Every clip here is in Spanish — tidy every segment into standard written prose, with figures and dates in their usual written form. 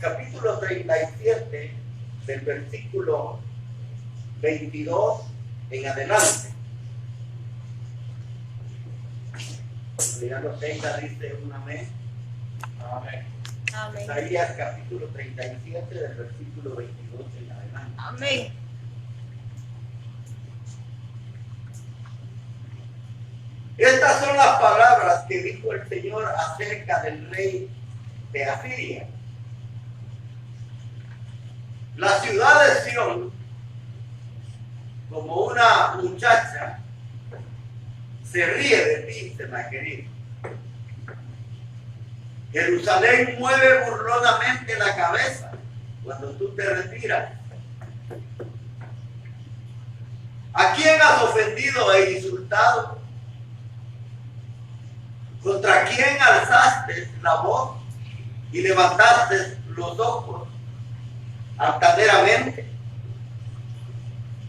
capítulo 37, del versículo 22 en adelante. Ya lo tenga, dice un amén. Amén. Amén. Isaías capítulo 37, del versículo 22 en adelante. Amén. Estas son las palabras que dijo el Señor acerca del rey de Asiria. La ciudad de Sión, como una muchacha, se ríe de ti, Sennacherib. Jerusalén mueve burlonamente la cabeza cuando tú te retiras. ¿A quién has ofendido e insultado? ¿Contra quién alzaste la voz y levantaste los ojos altaneramente?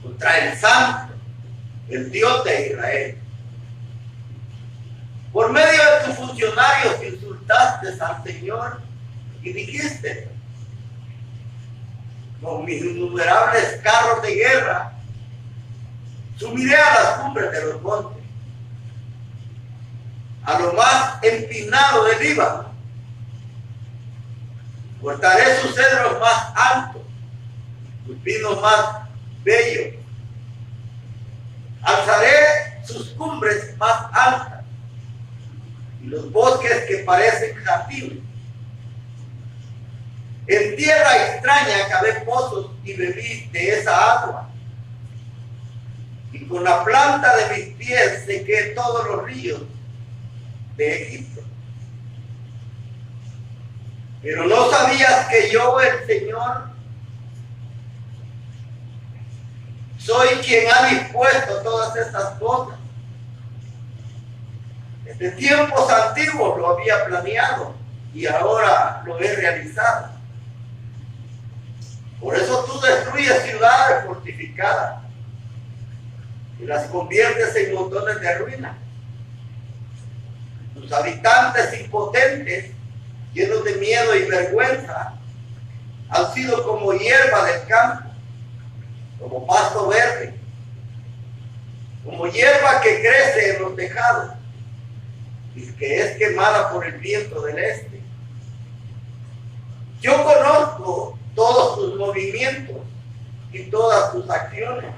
Contra el Santo, el Dios de Israel. Por medio de tus funcionarios insultaste al Señor y dijiste: con mis innumerables carros de guerra subiré a las cumbres de los montes, a lo más empinado del Líbano. Cortaré sus cedros más altos, sus pinos más bellos. Alzaré sus cumbres más altas y los bosques que parecen jardines. En tierra extraña cavé pozos y bebí de esa agua. Y con la planta de mis pies sequé todos los ríos de Egipto. Pero no sabías que yo, el Señor, soy quien ha dispuesto todas estas cosas. Desde tiempos antiguos lo había planeado y ahora lo he realizado. Por eso tú destruyes ciudades fortificadas y las conviertes en montones de ruinas. Tus habitantes impotentes, llenos de miedo y vergüenza, han sido como hierba del campo, como pasto verde, como hierba que crece en los tejados y que es quemada por el viento del este. Yo conozco todos tus movimientos y todas tus acciones.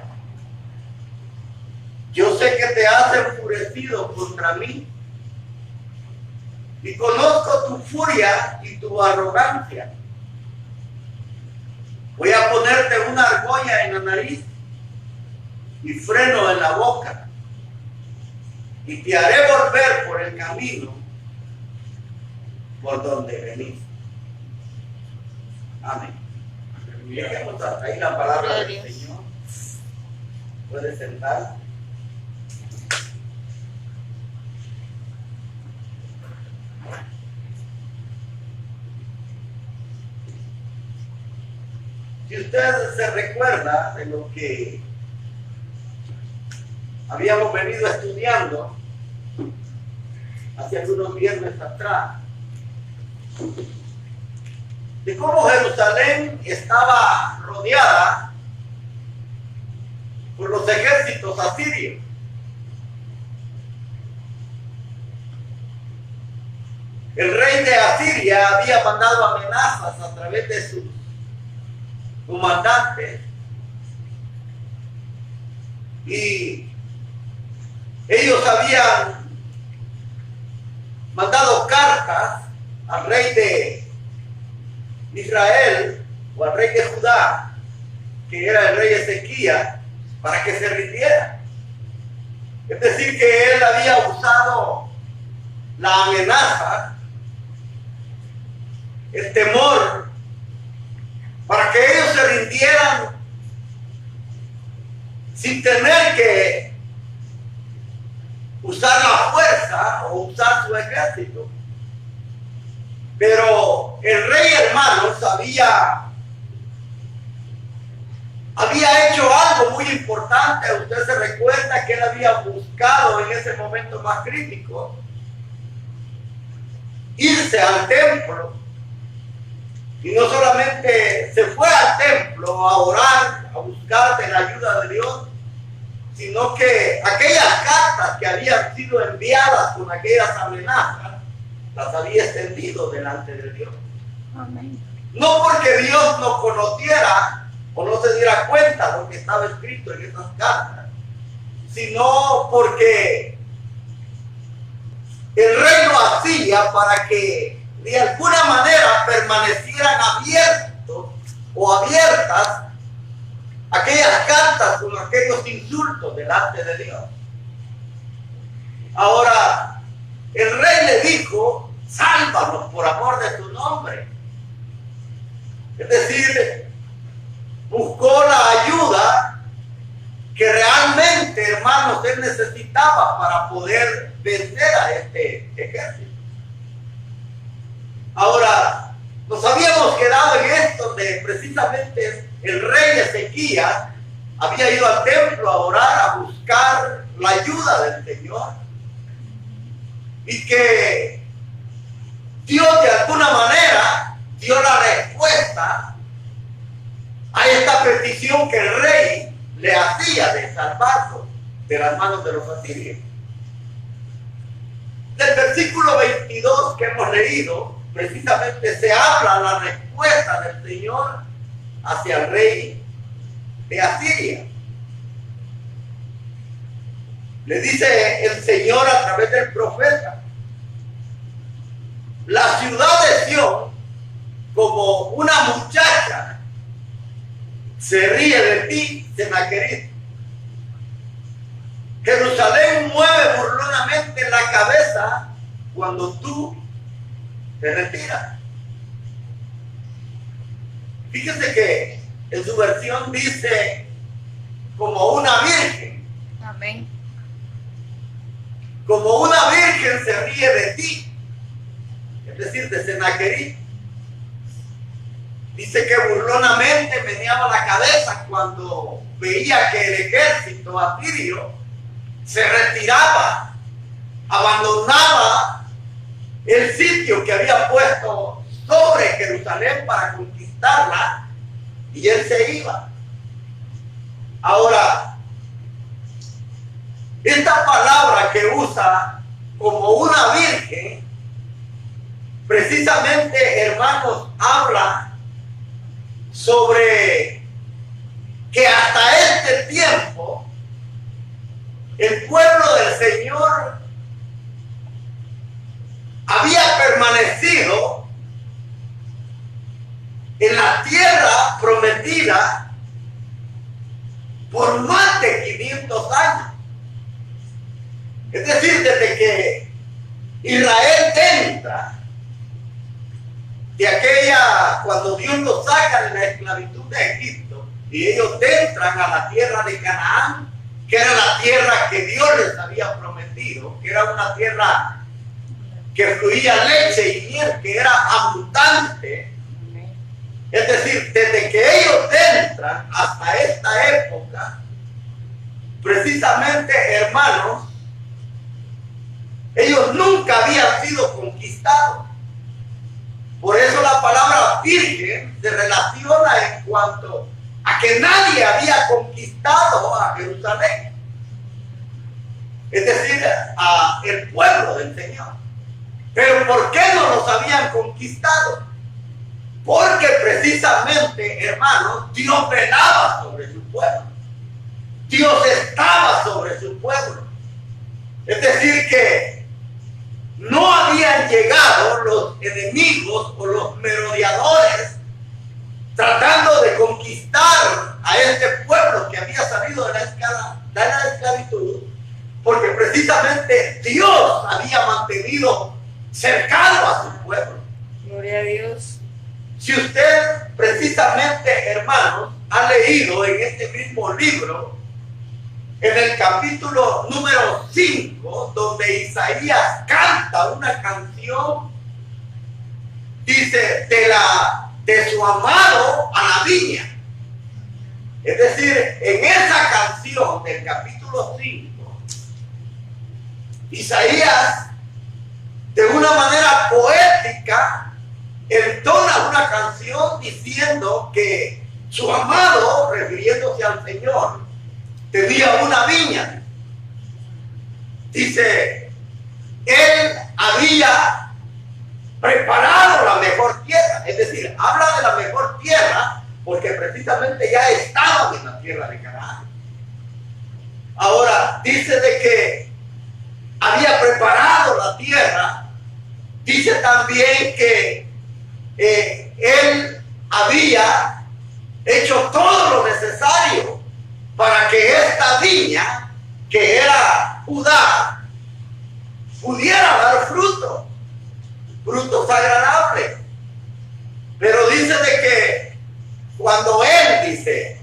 Yo sé que te has enfurecido contra mí y conozco tu furia y tu arrogancia. Voy a ponerte una argolla en la nariz y freno en la boca, y te haré volver por el camino por donde venís. Amén. Dejemos hasta ahí la palabra del Señor. Puede sentar. Si usted se recuerda de lo que habíamos venido estudiando hace algunos viernes atrás, de cómo Jerusalén estaba rodeada por los ejércitos asirios. El rey de Asiria había mandado amenazas a través de sus comandantes y ellos habían mandado cartas al rey de Israel o al rey de Judá, que era el rey Ezequías, para que se rindiera. Es decir, que él había usado la amenaza, el temor, para que ellos se rindieran sin tener que usar la fuerza o usar su ejército. Pero el rey, hermanos, había hecho algo muy importante. Usted se recuerda que él había buscado en ese momento más crítico irse al templo, y no solamente sino a orar, a buscar de la ayuda de Dios, sino que aquellas cartas que habían sido enviadas con aquellas amenazas, las había extendido delante de Dios. Amén. No porque Dios no conociera o no se diera cuenta de lo que estaba escrito en esas cartas, sino porque el rey lo hacía para que de alguna manera permanecieran abiertos o abiertas aquellas cartas con aquellos insultos delante de Dios. Ahora, el rey le dijo: sálvanos por amor de tu nombre. Es decir, buscó la ayuda que realmente, hermanos, él necesitaba para poder vencer a este ejército. Ahora, nos habíamos quedado en esto de precisamente el rey Ezequías había ido al templo a orar, a buscar la ayuda del Señor, y que Dios de alguna manera dio la respuesta a esta petición que el rey le hacía de salvarlo de las manos de los asirios. Del versículo 22 que hemos leído, precisamente se habla la respuesta del Señor hacia el rey de Asiria. Le dice el Señor a través del profeta: la ciudad de Sión, como una muchacha, se ríe de ti, Sennacherib. Jerusalén mueve burlonamente la cabeza cuando tú te retiras. Fíjense que en su versión dice como una virgen. Amén. Como una virgen se ríe de ti, es decir, de Sennacherib. Dice que burlonamente meneaba la cabeza cuando veía que el ejército asirio se retiraba, abandonaba el sitio que había puesto sobre Jerusalén para conquistarla, y él se iba. Ahora, esta palabra que usa como una virgen, precisamente, hermanos, habla sobre que hasta este tiempo el pueblo del Señor había permanecido en la tierra prometida por más de 500 años. Es decir, desde que Israel entra de aquella, cuando Dios los saca de la esclavitud de Egipto y ellos entran a la tierra de Canaán, que era la tierra que Dios les había prometido, que era una tierra que fluía leche y miel, que era abundante. Es decir, desde que ellos entran hasta esta época, precisamente, hermanos, ellos nunca habían sido conquistados. Por eso la palabra virgen se relaciona en cuanto a que nadie había conquistado a Jerusalén, es decir, a el pueblo del Señor. Pero ¿por qué no los habían conquistado? Porque precisamente, hermanos, Dios velaba sobre su pueblo. Dios estaba sobre su pueblo. Es decir, que no habían llegado los enemigos o los merodeadores tratando de conquistar a este pueblo que había salido de la esclavitud, porque precisamente Dios había mantenido cercano a su pueblo. Gloria a Dios. Si usted precisamente, hermanos, ha leído en este mismo libro, en el capítulo número 5, donde Isaías canta una canción, dice, de su amado a la viña. Es decir, en esa canción del capítulo 5, Isaías, de una manera poética, entona una canción diciendo que su amado, refiriéndose al Señor, tenía una viña. Dice, él había preparado la mejor tierra. Es decir, habla de la mejor tierra porque precisamente ya estaban en la tierra de Canaán. Ahora, dice de que había preparado la tierra. Dice también que él había hecho todo lo necesario para que esta viña, que era Judá, pudiera dar frutos agradables. Pero dice de que cuando él dice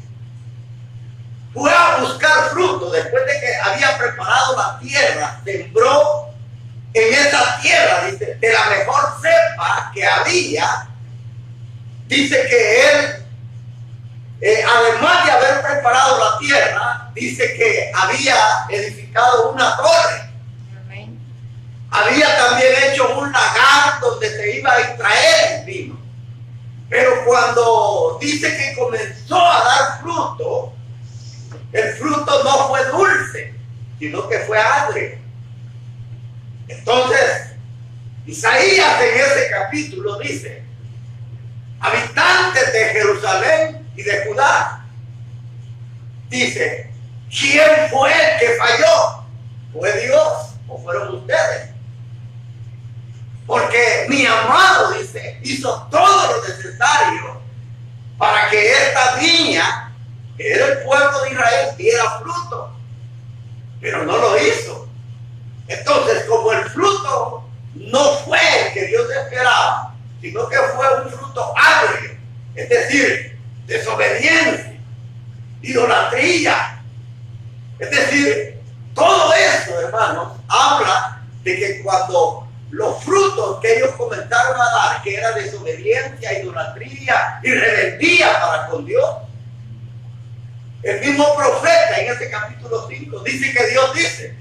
fue a buscar fruto, después de que había preparado la tierra, sembró en esa tierra, dice, de la mejor cepa que había. Dice que él, además de haber preparado la tierra, dice que había edificado una torre. Amén. Había también hecho un lagar donde se iba a extraer el vino. Pero cuando dice que comenzó a dar fruto, el fruto no fue dulce, sino que fue agrio. Entonces, Isaías en ese capítulo dice, habitantes de Jerusalén y de Judá, dice, ¿quién fue el que falló? ¿Fue Dios o fueron ustedes? Porque mi amado, dice, hizo todo lo necesario para que esta viña, que era el pueblo de Israel, diera fruto, pero no lo hizo. Entonces, como el fruto no fue el que Dios esperaba, sino que fue un fruto agrio, es decir, desobediencia, idolatría, es decir, todo eso, hermanos, habla de que cuando los frutos que ellos comenzaron a dar, que era desobediencia, idolatría y rebeldía para con Dios, el mismo profeta en ese capítulo 5 dice que Dios dice,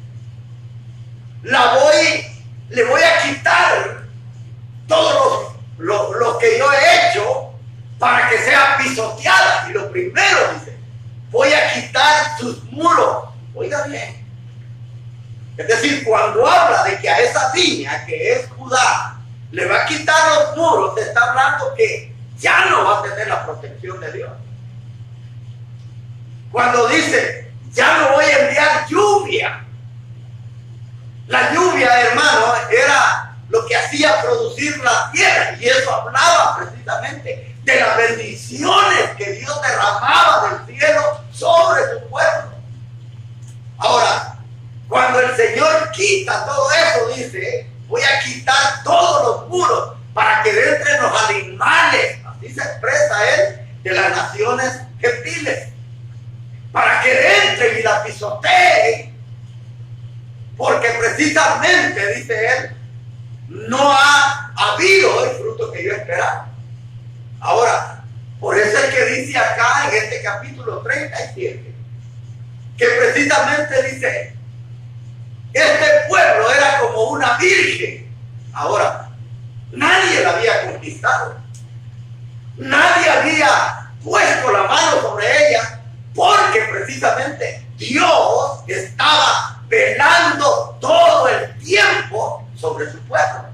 le voy a quitar todo lo que yo he hecho para que sea pisoteada. Y lo primero dice, voy a quitar sus muros. Oiga bien. Es decir, cuando habla de que a esa viña que es Judá le va a quitar los muros, se está hablando que ya no va a tener la protección de Dios. Cuando dice, ya no voy a enviar lluvia. La lluvia, hermano, era lo que hacía producir la tierra. Y eso hablaba precisamente de las bendiciones que Dios derramaba del cielo sobre su pueblo. Ahora, cuando el Señor quita todo eso, dice, voy a quitar todos los muros para que entren los animales, así se expresa él, de las naciones gentiles, para que entren y la pisoteen, porque precisamente, dice él, no ha habido el fruto que yo esperaba. Ahora, por eso es que dice acá en este capítulo 37, que precisamente dice, este pueblo era como una virgen. Ahora, nadie la había conquistado. Nadie había puesto la mano sobre ella, porque precisamente Dios estaba velando todo el tiempo sobre su pueblo.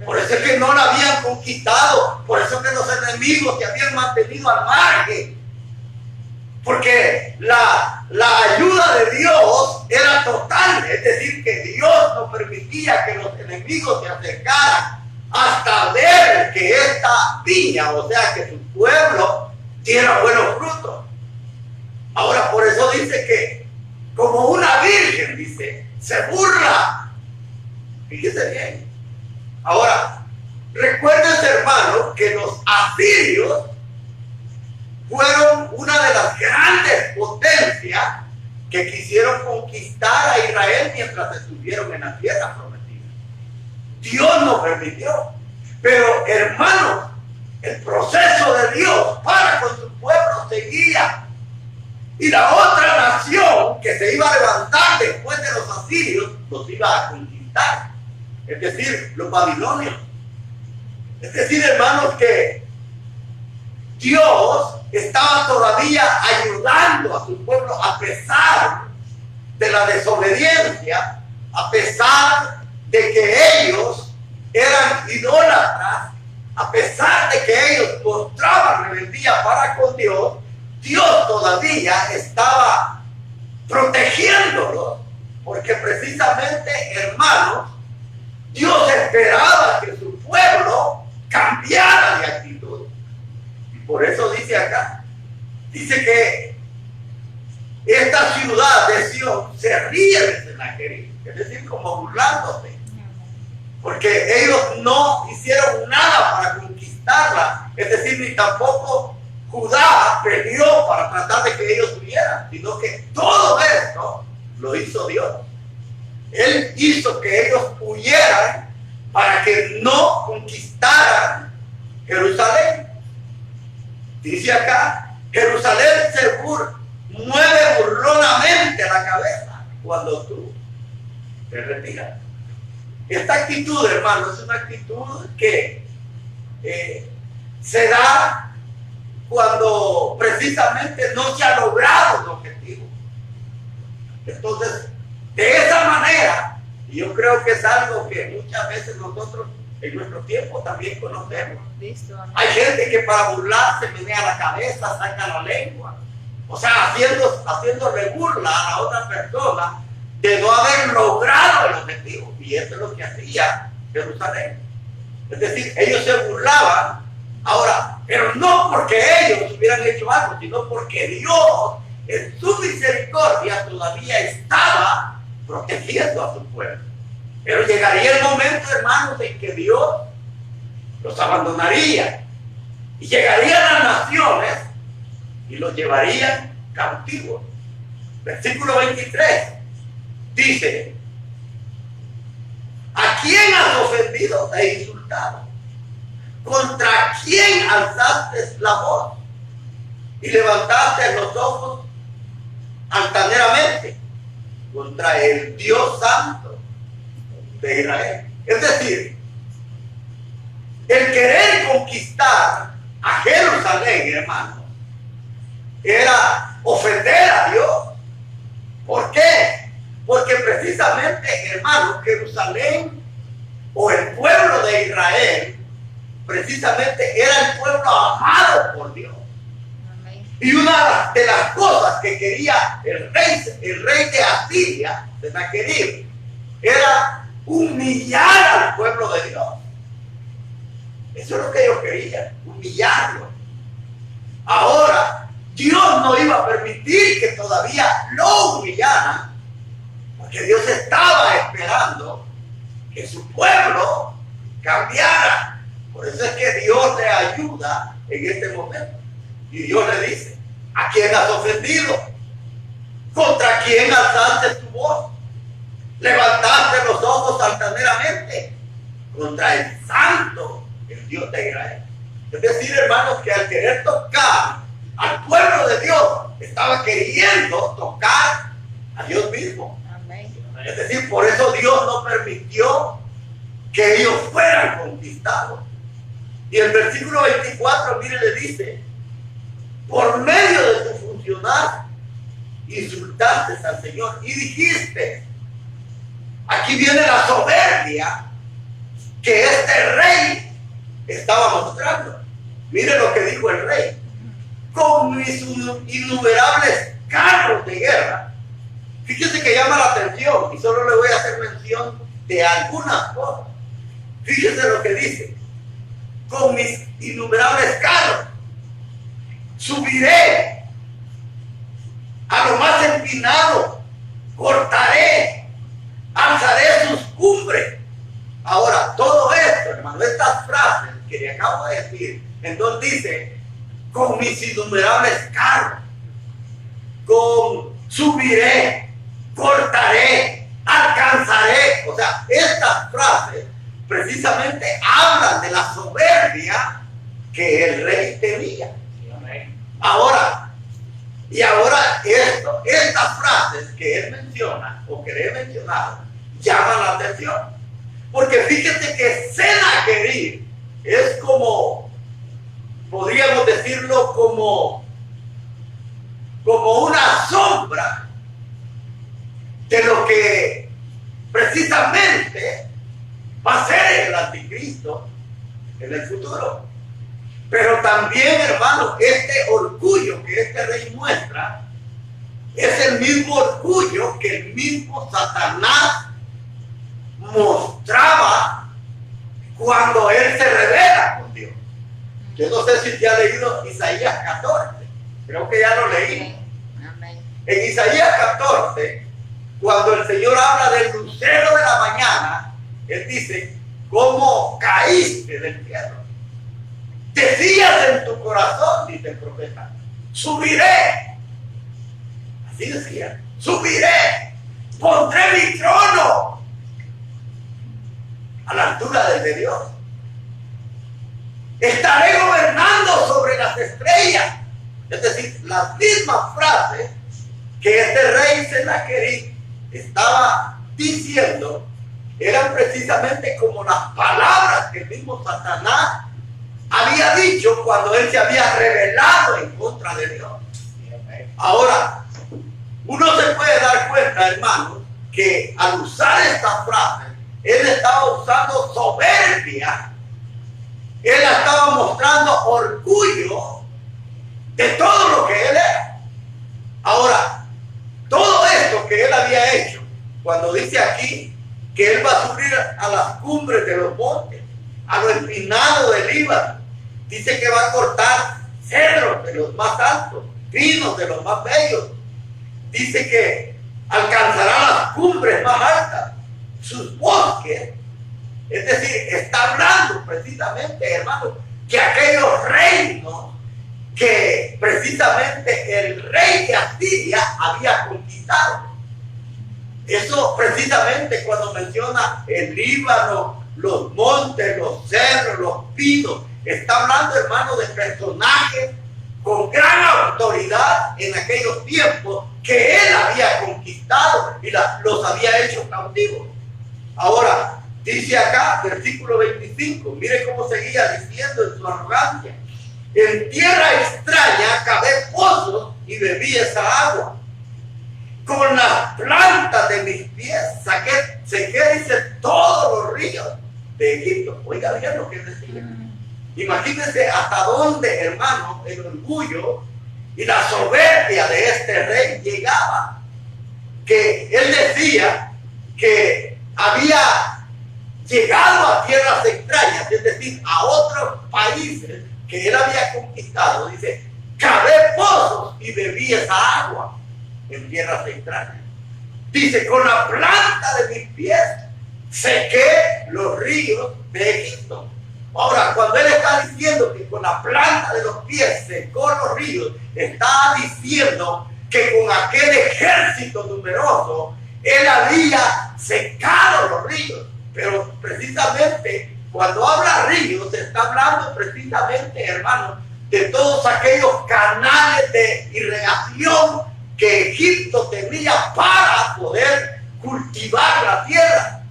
Por eso es que no la habían conquistado, por eso es que los enemigos se habían mantenido al margen, porque la ayuda de Dios era total, es decir, que Dios no permitía que los enemigos se acercaran hasta ver que esta viña, o sea, que su pueblo diera buenos frutos. Ahora, por eso dice que como una virgen, dice, se burla. Fíjese bien. Ahora, recuerden, hermanos, que los asirios fueron una de las grandes potencias que quisieron conquistar a Israel mientras estuvieron en la tierra prometida. Dios no permitió. Pero, hermanos, el proceso de Dios para con su pueblo seguía. Y la otra nación que se iba a levantar después de los asirios los iba a conquistar. Es decir, los babilonios. Es decir, hermanos, que Dios estaba todavía ayudando a su pueblo a pesar de la desobediencia, a pesar de que ellos eran idólatras, a pesar de que ellos mostraban rebeldía para con Dios, Dios todavía estaba protegiéndolos, porque precisamente, hermanos, Dios esperaba que su pueblo cambiara de actitud. Y por eso dice acá, dice que esta ciudad de Sión se ríe de Sennacherib, es decir, como burlándose, porque ellos no hicieron nada para conquistarla, es decir, ni tampoco Judá peleó para tratar de que ellos huyeran, sino que todo esto lo hizo Dios. Él hizo que ellos huyeran para que no conquistaran Jerusalén. Dice acá, Jerusalén se mueve burlonamente la cabeza cuando tú te retiras. Esta actitud, hermano, es una actitud que se da cuando precisamente no se ha logrado el objetivo. Entonces, de esa manera, y yo creo que es algo que muchas veces nosotros en nuestro tiempo también conocemos. Hay gente que para burlarse menea la cabeza, saca la lengua, o sea, haciéndole burla a la otra persona de no haber logrado el objetivo. Y eso es lo que hacía Jerusalén. Es decir, ellos se burlaban, ahora, pero no porque ellos hubieran hecho algo, sino porque Dios, en su misericordia, todavía estaba protegiendo a su pueblo. Pero llegaría el momento, hermanos, en que Dios los abandonaría. Y llegarían las naciones y los llevarían cautivos. Versículo 23 dice: ¿a quién has ofendido e insultado? ¿Contra quién alzaste la voz y levantaste los ojos altaneramente? Contra el Dios Santo de Israel. Es decir, el querer conquistar a Jerusalén, hermano, era ofender a Dios. ¿Por qué? Porque precisamente, hermano, Jerusalén o el pueblo de Israel precisamente era el pueblo amado por Dios. Y una de las cosas que quería el rey de Asiria, Sennacherib, era humillar al pueblo de Dios. Eso es lo que ellos querían, humillarlo. Ahora, Dios no iba a permitir que todavía lo humillaran, porque Dios estaba esperando que su pueblo cambiara. Por eso es que Dios le ayuda en este momento. Y Dios le dice: ¿a quién has ofendido? ¿Contra quién alzaste tu voz? ¿Levantaste los ojos altaneramente? Contra el Santo, el Dios de Israel. Es decir, hermanos, que al querer tocar al pueblo de Dios, estaba queriendo tocar a Dios mismo. Amén. Es decir, por eso Dios no permitió que ellos fueran conquistados. Y el versículo 24, mire, le dice: por medio de tu funcionar insultaste al Señor y dijiste. Aquí viene la soberbia que este rey estaba mostrando. Mire lo que dijo el rey: con mis innumerables carros de guerra. Fíjese que llama la atención, y solo le voy a hacer mención de algunas cosas. Fíjese lo que dice: con mis innumerables carros subiré a lo más empinado, cortaré, alzaré sus cumbres. Ahora, todo esto, hermano, estas frases que le acabo de decir, entonces dice: con mis innumerables carros, con subiré, cortaré, alcanzaré. O sea, estas frases precisamente hablan de la soberbia que el rey tenía. Ahora, estas frases que él menciona o que le he mencionado llaman la atención, porque fíjate que Sennacherib es como, podríamos decir, decirlo, como una sombra de lo que precisamente va a ser el anticristo en el futuro. Pero también, hermano, este orgullo que este rey muestra es el mismo orgullo que el mismo Satanás mostraba cuando él se revela con Dios. Yo no sé si te ha leído Isaías 14, creo que ya lo leí. Amén. En Isaías 14, cuando el Señor habla del lucero de la mañana, Él dice, ¿cómo caíste del cielo? Decías en tu corazón, dice el profeta, subiré. Así decía, subiré, pondré mi trono a la altura del de Dios. Estaré gobernando sobre las estrellas. Es decir, las mismas frases que este rey Sennacherib estaba diciendo eran precisamente como las palabras que el mismo Satanás había dicho cuando él se había rebelado en contra de Dios. Ahora, uno se puede dar cuenta, hermano, que al usar esta frase, él estaba usando soberbia, él estaba mostrando orgullo de todo lo que él era. Ahora, todo esto que él había hecho, cuando dice aquí que él va a subir a las cumbres de los montes, a lo empinado del Líbano, dice que va a cortar cedros de los más altos, pinos de los más bellos, dice que alcanzará las cumbres más altas, sus bosques. Es decir, está hablando precisamente, hermano, que aquellos reinos que precisamente el rey de Asiria había conquistado. Eso precisamente cuando menciona el Líbano, los montes, los cerros, los pinos, está hablando, hermano, de personajes con gran autoridad en aquellos tiempos que él había conquistado y los había hecho cautivos. Ahora, dice acá, versículo 25, mire cómo seguía diciendo en su arrogancia: en tierra extraña cavé pozos y bebí esa agua. Con las plantas de mis pies sequé, dice, todos los ríos de Egipto. Oiga bien lo que decía. Imagínense hasta dónde, hermano, el orgullo y la soberbia de este rey llegaba. Que él decía que había llegado a tierras extrañas, es decir, a otros países que él había conquistado. Dice, cavé pozos y bebí esa agua en tierras extrañas. Dice, con la planta de mis pies sequé los ríos de Egipto. Ahora, cuando él está diciendo que con la planta de los pies secó los ríos, está diciendo que con aquel ejército numeroso él había secado los ríos. Pero precisamente cuando habla ríos, se está hablando precisamente, hermano, de todos aquellos canales de irrigación que Egipto tenía para poder cultivar la tierra.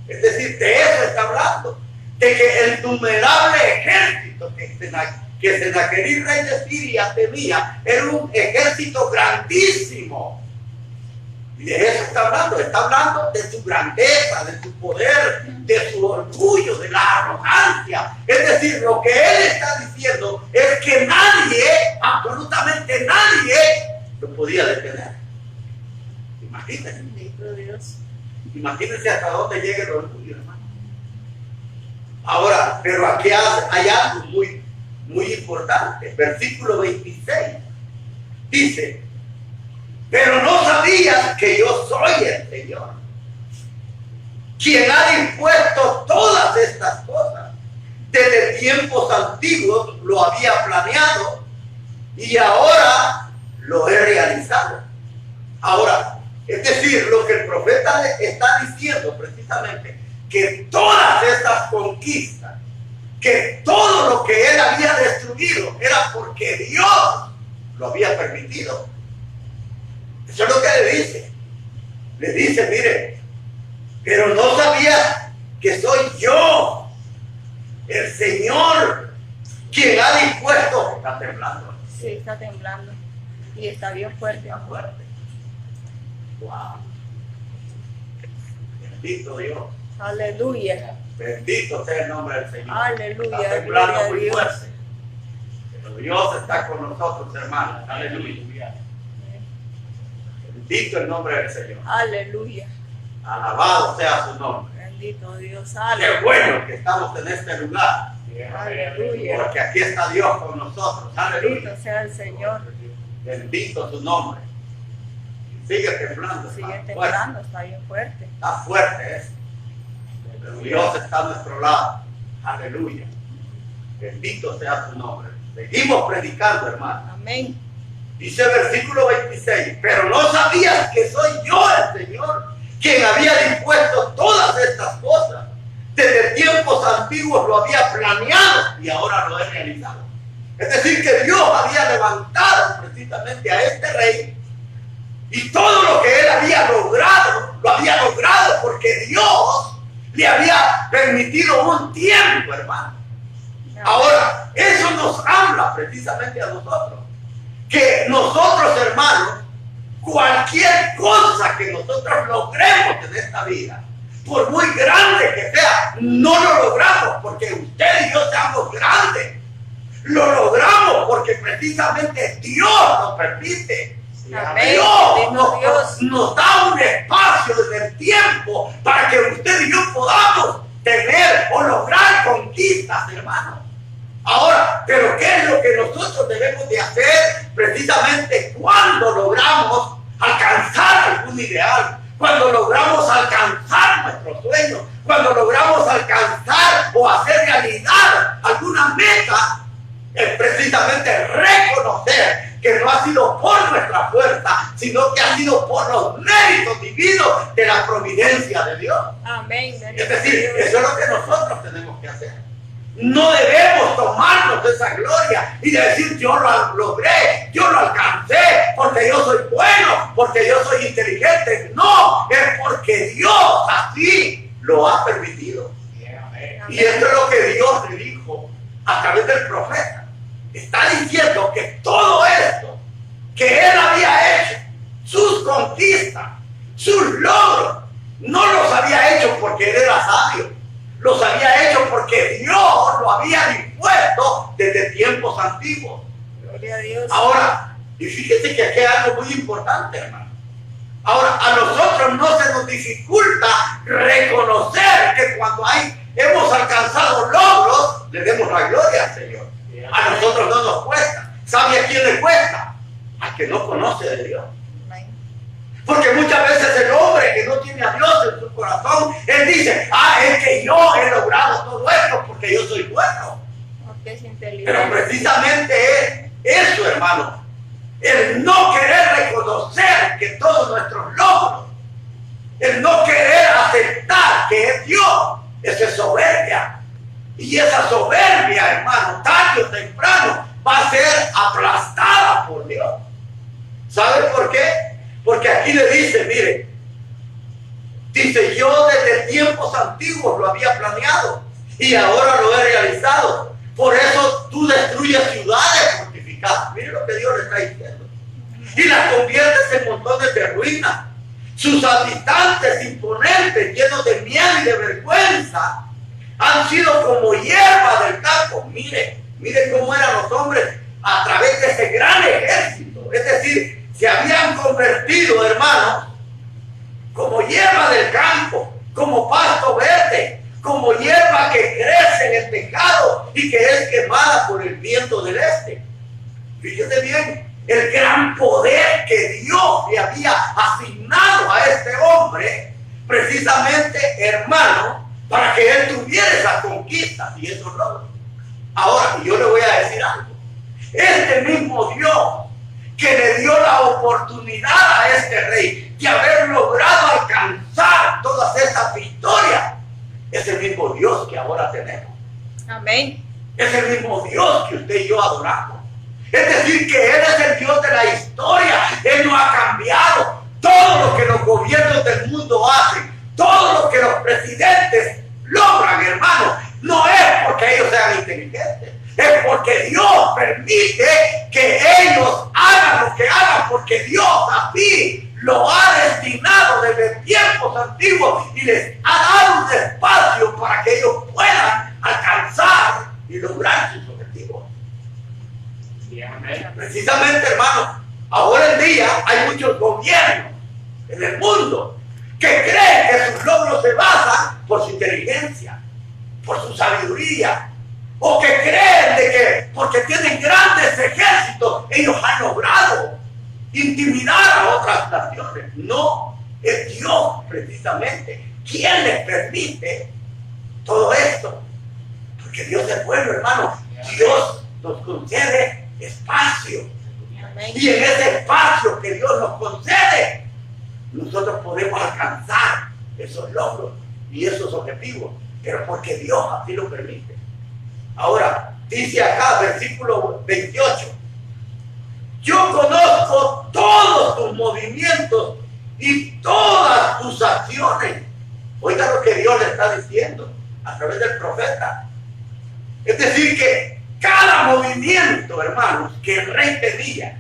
Es decir, de eso está hablando, de que el innumerable ejército que Sennacherib, rey de Siria, tenía, era un ejército grandísimo. Y de eso está hablando de su grandeza, de su poder, de su orgullo, de la arrogancia. Es decir, lo que él está diciendo es que nadie, absolutamente nadie, lo podía detener. Imagínense. Imagínense hasta dónde llega el orgullo, hermano. Ahora, pero aquí hay algo muy, muy importante. Versículo 26 dice: pero no sabías que yo soy el Señor, quien ha dispuesto todas estas cosas. Desde tiempos antiguos lo había planeado y ahora lo he realizado. Ahora, es decir, lo que el profeta está diciendo precisamente, que todas estas conquistas, que todo lo que él había destruido era porque Dios lo había permitido. Eso es lo que le dice. Le dice, mire, pero no sabías que soy yo, el Señor, quien ha dispuesto está temblando. Sí, está temblando. Y está bien fuerte. Está fuerte. Wow. Bendito Dios. Aleluya. Bendito sea el nombre del Señor. Aleluya, Está temblando gloria a muy Dios. fuerte. Pero Dios está con nosotros, hermanos. Aleluya. Bendito el nombre del Señor. Aleluya. Alabado sea su nombre. Bendito Dios. Qué Aleluya. bueno que estamos en este lugar. Aleluya. Porque aquí está Dios con nosotros. Aleluya. Bendito sea el Señor. Bendito su nombre. Sigue temblando. Sigue hermano. temblando, está bien fuerte. Está fuerte eso. Pero Dios está a nuestro lado. Aleluya. Bendito sea su nombre. Seguimos predicando, hermano. Amén. Dice el versículo 26. Pero no sabías que soy yo el Señor quien había dispuesto todas estas cosas. Desde tiempos antiguos lo había planeado y ahora lo he realizado. Es decir, que Dios había levantado precisamente a este rey y todo lo que él había logrado, lo había logrado porque Dios le había permitido un tiempo, hermano. Ahora, eso nos habla precisamente a nosotros. Que nosotros, hermanos, cualquier cosa que nosotros logremos en esta vida, por muy grande que sea, no lo logramos porque usted y yo seamos grandes. Lo logramos porque precisamente Dios nos permite. Amén. Dios nos da un espacio en el tiempo para que usted y yo podamos tener o lograr conquistas, hermano. Ahora, pero ¿qué es lo que nosotros debemos de hacer precisamente cuando logramos alcanzar algún ideal? Cuando logramos alcanzar nuestros sueños, cuando logramos alcanzar o hacer realidad alguna meta, es precisamente reconocer que no ha sido por nuestra fuerza, sino que ha sido por los méritos divinos de la providencia de Dios. Amén. Es decir, eso es lo que nosotros tenemos que hacer. No debemos tomarnos esa gloria y decir yo lo logré, yo lo alcancé, porque yo soy bueno, porque yo soy inteligente. No, es porque Dios así lo ha permitido. Y esto es lo que Dios le dijo a través del profeta. Está diciendo que todo esto que él había hecho, sus conquistas, sus logros, no los había hecho porque él era sabio. Los había hecho porque Dios lo había dispuesto desde tiempos antiguos. Gloria a Dios. Ahora, y fíjese que aquí hay algo muy importante, hermano. Ahora, a nosotros no se nos dificulta reconocer que cuando hemos alcanzado logros, le demos la gloria al Señor. A nosotros no nos cuesta. ¿Sabe a quién le cuesta? Al que no conoce de Dios. Porque muchas veces el hombre que no tiene a Dios en su corazón, él dice, es que yo he logrado todo esto porque yo soy bueno. Porque es inteligente. Pero precisamente es eso, hermano. El no querer reconocer que todos nuestros logros, el no querer aceptar que es Dios, eso es soberbia. Y esa soberbia, hermano, tarde o temprano, va a ser aplastada por Dios. ¿Sabe por qué? Porque aquí le dice, mire, dice, yo desde tiempos antiguos lo había planeado y ahora lo he realizado. Por eso tú destruyes ciudades fortificadas. Mire lo que Dios le está diciendo. Y las conviertes en montones de ruinas. Sus habitantes imponentes, llenos de miedo y de vergüenza, han sido como hierba del campo. Mire cómo eran los hombres a través de ese gran ejército. Es decir, se habían convertido, hermanos, como hierba del campo, como pasto verde, como hierba que crece en el tejado y que es quemada por el viento del este. Fíjate bien, el gran poder que Dios le había asignado a este hombre, precisamente, hermano, para que él tuviera esas conquistas y esos logros. Ahora, yo le voy a decir algo. Este mismo Dios que le dio la oportunidad a este rey de haber logrado alcanzar todas estas victorias, es el mismo Dios que ahora tenemos. Amén. Es el mismo Dios que usted y yo adoramos. Es decir, que Él es el Dios de la historia. Él no ha cambiado. Todo lo que los gobiernos del mundo hacen, todo lo que los presidentes logran, hermano, no es porque ellos sean inteligentes. es porque Dios permite que ellos hagan lo que hagan, porque Dios así lo ha destinado desde tiempos antiguos y les ha dado un espacio para que ellos puedan alcanzar y lograr sus objetivos. Precisamente, hermanos, ahora en día hay muchos gobiernos en el mundo que creen que sus logros se basan por su inteligencia, por su sabiduría, o que creen de que porque tienen grandes ejércitos ellos han logrado intimidar a otras naciones. No, es Dios precisamente quien les permite todo esto, porque Dios es bueno, hermano. Dios nos concede espacio, y en ese espacio que Dios nos concede nosotros podemos alcanzar esos logros y esos objetivos, pero porque Dios así lo permite. Ahora, dice acá, versículo 28, yo conozco todos tus movimientos y todas tus acciones. Oiga lo que Dios le está diciendo a través del profeta. Es decir, que cada movimiento, hermanos, que el rey tenía,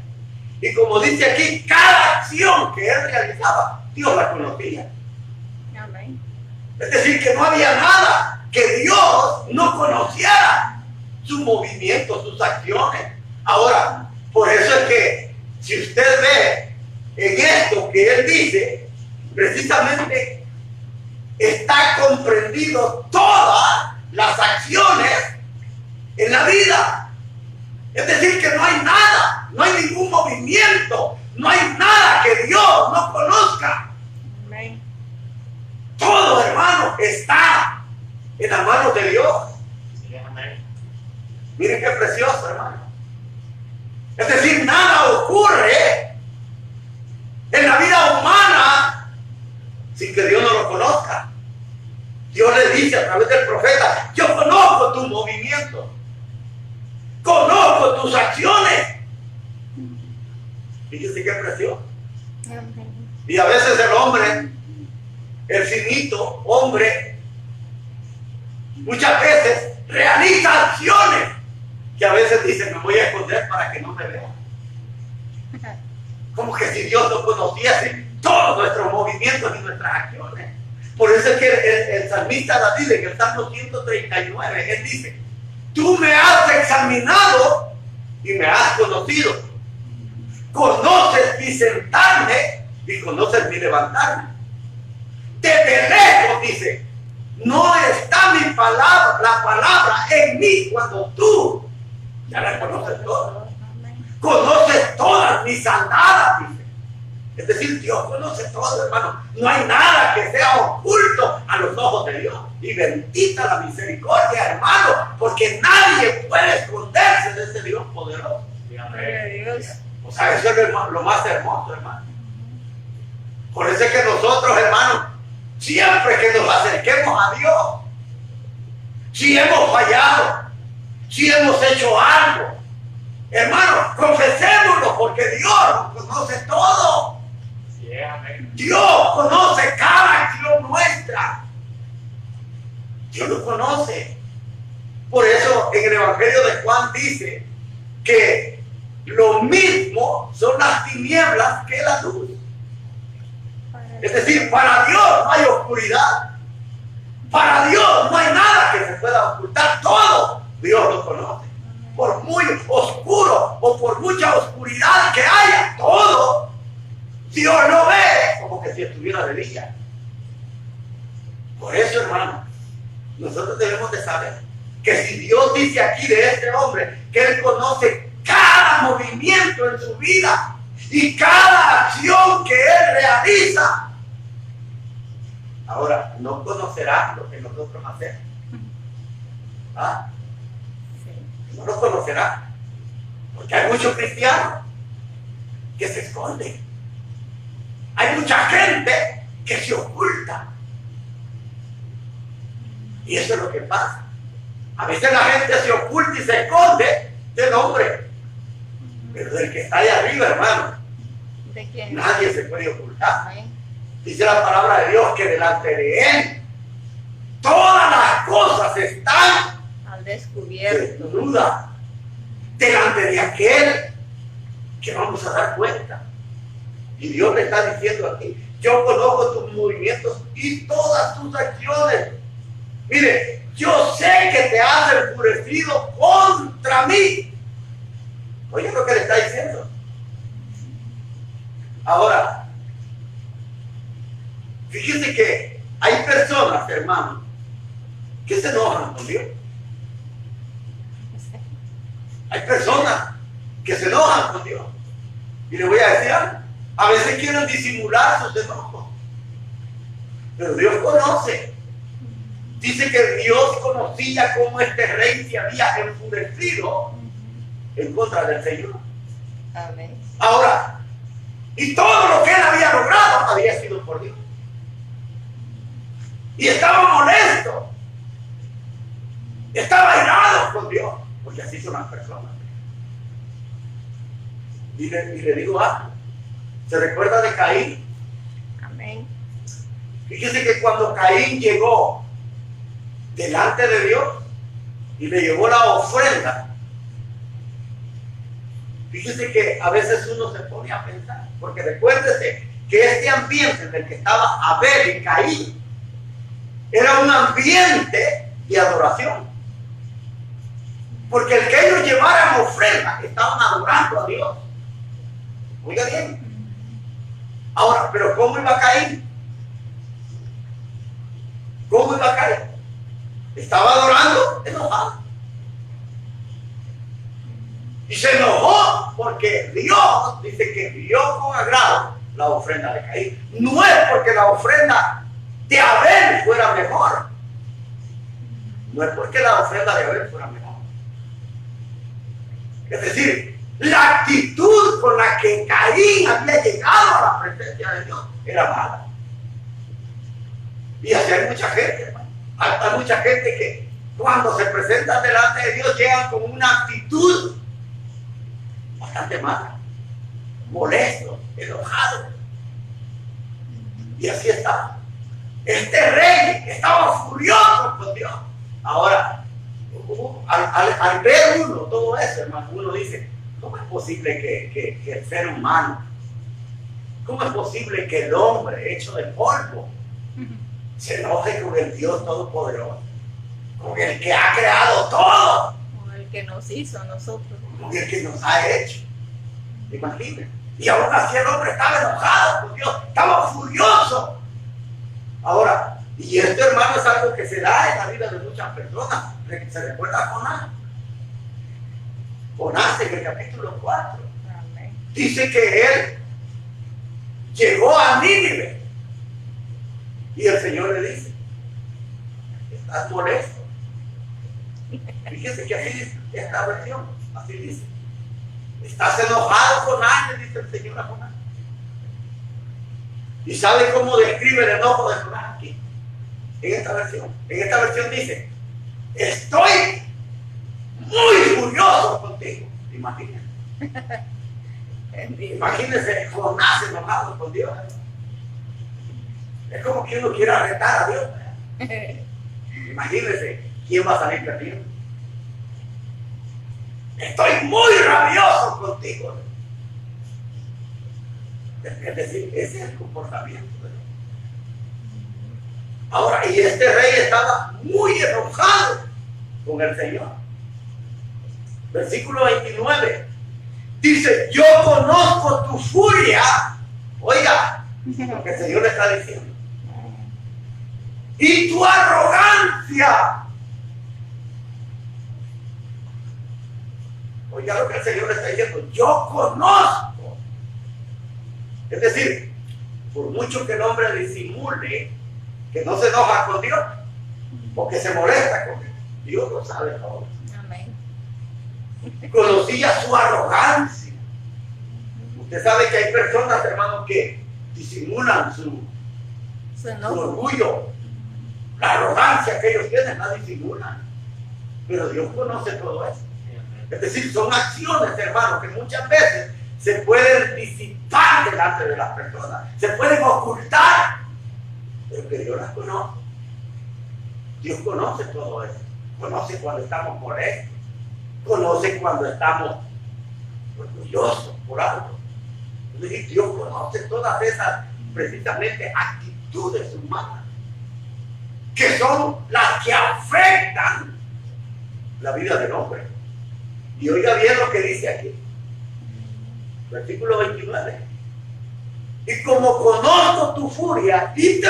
y como dice aquí, cada acción que él realizaba, Dios la conocía. Amén. Es decir, que no había nada que Dios no conociera, sus movimientos, sus acciones. Ahora, por eso es que si usted ve en esto que él dice, precisamente está comprendido todas las acciones en la vida. Es decir, que no hay nada, no hay ningún movimiento, no hay nada que Dios no conozca. Amén. Todo, hermano, está en las manos de Dios. Miren qué precioso, hermano. Es decir, nada ocurre en la vida humana sin que Dios no lo conozca. Dios le dice a través del profeta, yo conozco tus movimientos, conozco tus acciones. Fíjense qué precioso. Amén. Y a veces el hombre, el finito hombre, muchas veces realiza acciones que a veces dice, me voy a esconder para que no me vean. Como que si Dios no conociese todos nuestros movimientos y nuestras acciones. Por eso es que el salmista David en el Salmo 139, él dice, tú me has examinado y me has conocido. Conoces mi sentarme y conoces mi levantarme. Desde lejos, dice, no está mi palabra, la palabra en mí cuando tú ya la conoces toda. Conoces todas mis andadas, dice. Es decir, Dios conoce todo, hermano. No hay nada que sea oculto a los ojos de Dios. Y bendita la misericordia, hermano, porque nadie puede esconderse de ese Dios poderoso. Gloria a Dios. O sea, eso es lo más hermoso, hermano. Por eso es que nosotros, hermanos, siempre que nos acerquemos a Dios, si hemos fallado, si hemos hecho algo, hermano, confesémoslo, porque Dios nos conoce todo. Dios conoce cada acción nuestra. Dios nos conoce. Por eso en el Evangelio de Juan dice que lo mismo son las tinieblas que la luz. Es decir, para Dios no hay oscuridad. Para Dios no hay nada que se pueda ocultar. Todo Dios lo conoce. Por muy oscuro o por mucha oscuridad que haya, todo Dios lo ve como que si estuviera de día. Por eso, hermano, nosotros debemos de saber que si Dios dice aquí de este hombre que Él conoce cada movimiento en su vida y cada acción que Él realiza, ahora no conocerá lo que nosotros hacemos. ¿Ah? No lo conocerá, porque hay muchos cristianos que se esconden. Hay mucha gente que se oculta. Y eso es lo que pasa. A veces la gente se oculta y se esconde del hombre, pero del que está ahí arriba, hermano, ¿De quién? nadie se puede ocultar. Amén. Dice la palabra de Dios que delante de Él todas las cosas están Al descubierto. desnudas. delante de aquel que vamos a dar cuenta. Y Dios le está diciendo aquí, yo conozco tus movimientos y todas tus acciones. Mire, yo sé que te has enfurecido contra mí. Oye lo que le está diciendo. Ahora, fíjese que hay personas, hermanos, que se enojan con Dios. Hay personas que se enojan con Dios. Y le voy a decir algo. A veces quieren disimular sus enojos. Pero Dios conoce. Dice que Dios conocía cómo este rey se había enfurecido en contra del Señor. Amén. Ahora, y todo lo que él había logrado había sido por Dios. Y estaba molesto. Estaba airado con Dios. Porque así son las personas. Y le digo algo. ¿Se recuerda de Caín? Amén. Fíjese que cuando Caín llegó delante de Dios y le llevó la ofrenda, fíjese que a veces uno se pone a pensar, porque recuérdese que este ambiente en el que estaba Abel y Caín era un ambiente de adoración. Porque el que ellos llevaran ofrenda estaban adorando a Dios. Oiga bien. Ahora, pero ¿cómo iba a caer? ¿Cómo iba a caer? Estaba adorando enojado. Y se enojó porque Dios dice que vio con agrado la ofrenda de Caín. No es porque la ofrenda de Abel fuera mejor. No es porque la ofrenda de Abel fuera mejor. Es decir, la actitud con la que Caín había llegado a la presencia de Dios era mala. Y así hay mucha gente, hermano. Hay mucha gente que cuando se presentan delante de Dios llegan con una actitud bastante mala, molesto, enojado. Y así está. Este rey estaba furioso con Dios. Ahora, al ver uno todo eso, hermano, uno dice, ¿cómo es posible que el ser humano, cómo es posible que el hombre hecho de polvo se enoje con el Dios Todopoderoso, con el que ha creado todo, Con el que nos hizo a nosotros. con el que nos ha hecho? Imagínense. Y aún así el hombre estaba enojado con Dios, estaba furioso. Ahora, y esto, hermano, es algo que se da en la vida de muchas personas. ¿Se recuerda a Jonás? Jonás en el capítulo 4 Amén. dice que él llegó a Nínive y el Señor le dice, ¿estás molesto? Fíjese que así dice esta versión, así dice, ¿estás enojado, Jonás? Le dice el Señor a Jonás. ¿Y sabe cómo describe el enojo de Jonás aquí? En esta versión dice, estoy muy furioso contigo. Imagínense. Imagínense Jonás enojado con Dios. Es como que uno quiera retar a Dios. Imagínense quién va a salir perdiendo. Estoy muy rabioso contigo. Es decir, ese es el comportamiento de Dios. Ahora, y este rey estaba muy enojado con el Señor. Versículo 29 dice, yo conozco tu furia. Oiga lo que el Señor le está diciendo, y tu arrogancia. Oiga lo que el Señor le está diciendo, yo conozco. Es decir, por mucho que el hombre disimule que no se enoja con Dios o que se molesta con Dios, Dios lo sabe todo. Amén. Conocía su arrogancia. Usted sabe que hay personas, hermanos, que disimulan su orgullo, la arrogancia que ellos tienen, la disimulan. Pero Dios conoce todo eso. Es decir, son acciones, hermanos, que muchas veces se pueden disipar delante de las personas, se pueden ocultar, pero que Dios las conoce. Dios conoce todo eso. Conoce cuando estamos molestos, conoce cuando estamos orgullosos por algo. Entonces, Dios conoce todas esas precisamente actitudes humanas que son las que afectan la vida del hombre. Y oiga bien lo que dice aquí, versículo 29. Y como conozco tu furia y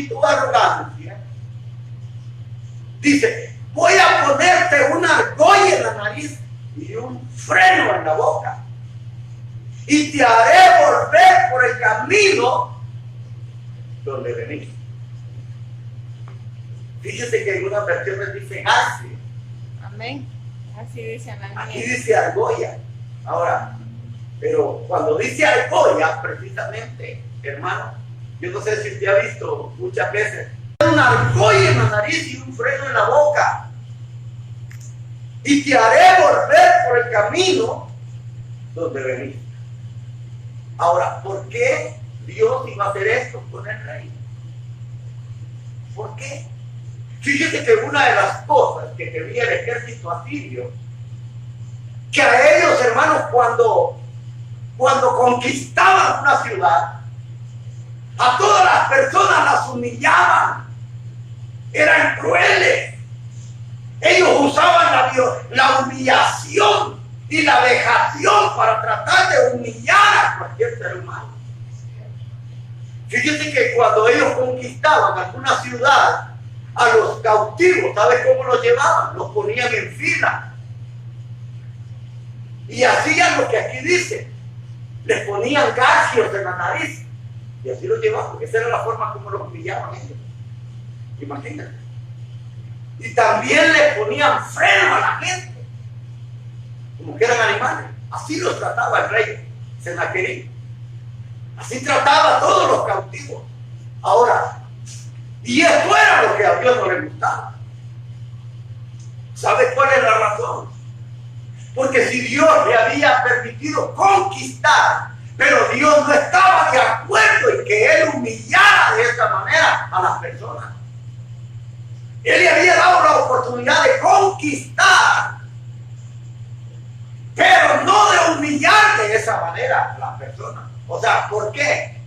tu arrogancia, dice, voy a ponerte una argolla en la nariz y un freno en la boca. Y te haré volver por el camino donde venís. Fíjese que algunas versiones dicen así. Amén. Así dice la Aquí mía. dice argolla. Ahora, pero cuando dice argolla, precisamente, hermano, yo no sé si usted ha visto muchas veces una argolla en la nariz y un freno en la boca. Y te haré volver por el camino donde venís. Ahora, ¿por qué Dios iba a hacer esto con el rey? ¿Por qué? Fíjese que una de las cosas que tenía el ejército asirio, que a ellos, hermanos, cuando conquistaban una ciudad, a todas las personas las humillaban, eran crueles. Ellos usaban la humillación y la vejación para tratar de humillar a cualquier ser humano. Fíjense que cuando ellos conquistaban alguna ciudad, a los cautivos, ¿sabes cómo los llevaban? Los ponían en fila. Y hacían lo que aquí dice. Les ponían garfios en la nariz. Y así los llevaban, porque esa era la forma como los humillaban ellos. Imagínate. Y también les ponían freno a la gente, como que eran animales. Así los trataba el rey Sennacherib. Así trataba a todos los cautivos. Ahora, y esto era lo que a Dios no le gustaba. ¿Sabe cuál es la razón? Porque si Dios le había permitido conquistar, pero Dios no estaba de acuerdo en que él humillara de esa manera a las personas. Él le había dado la oportunidad de conquistar, pero no de humillar de esa manera a las personas. O sea, ¿por qué?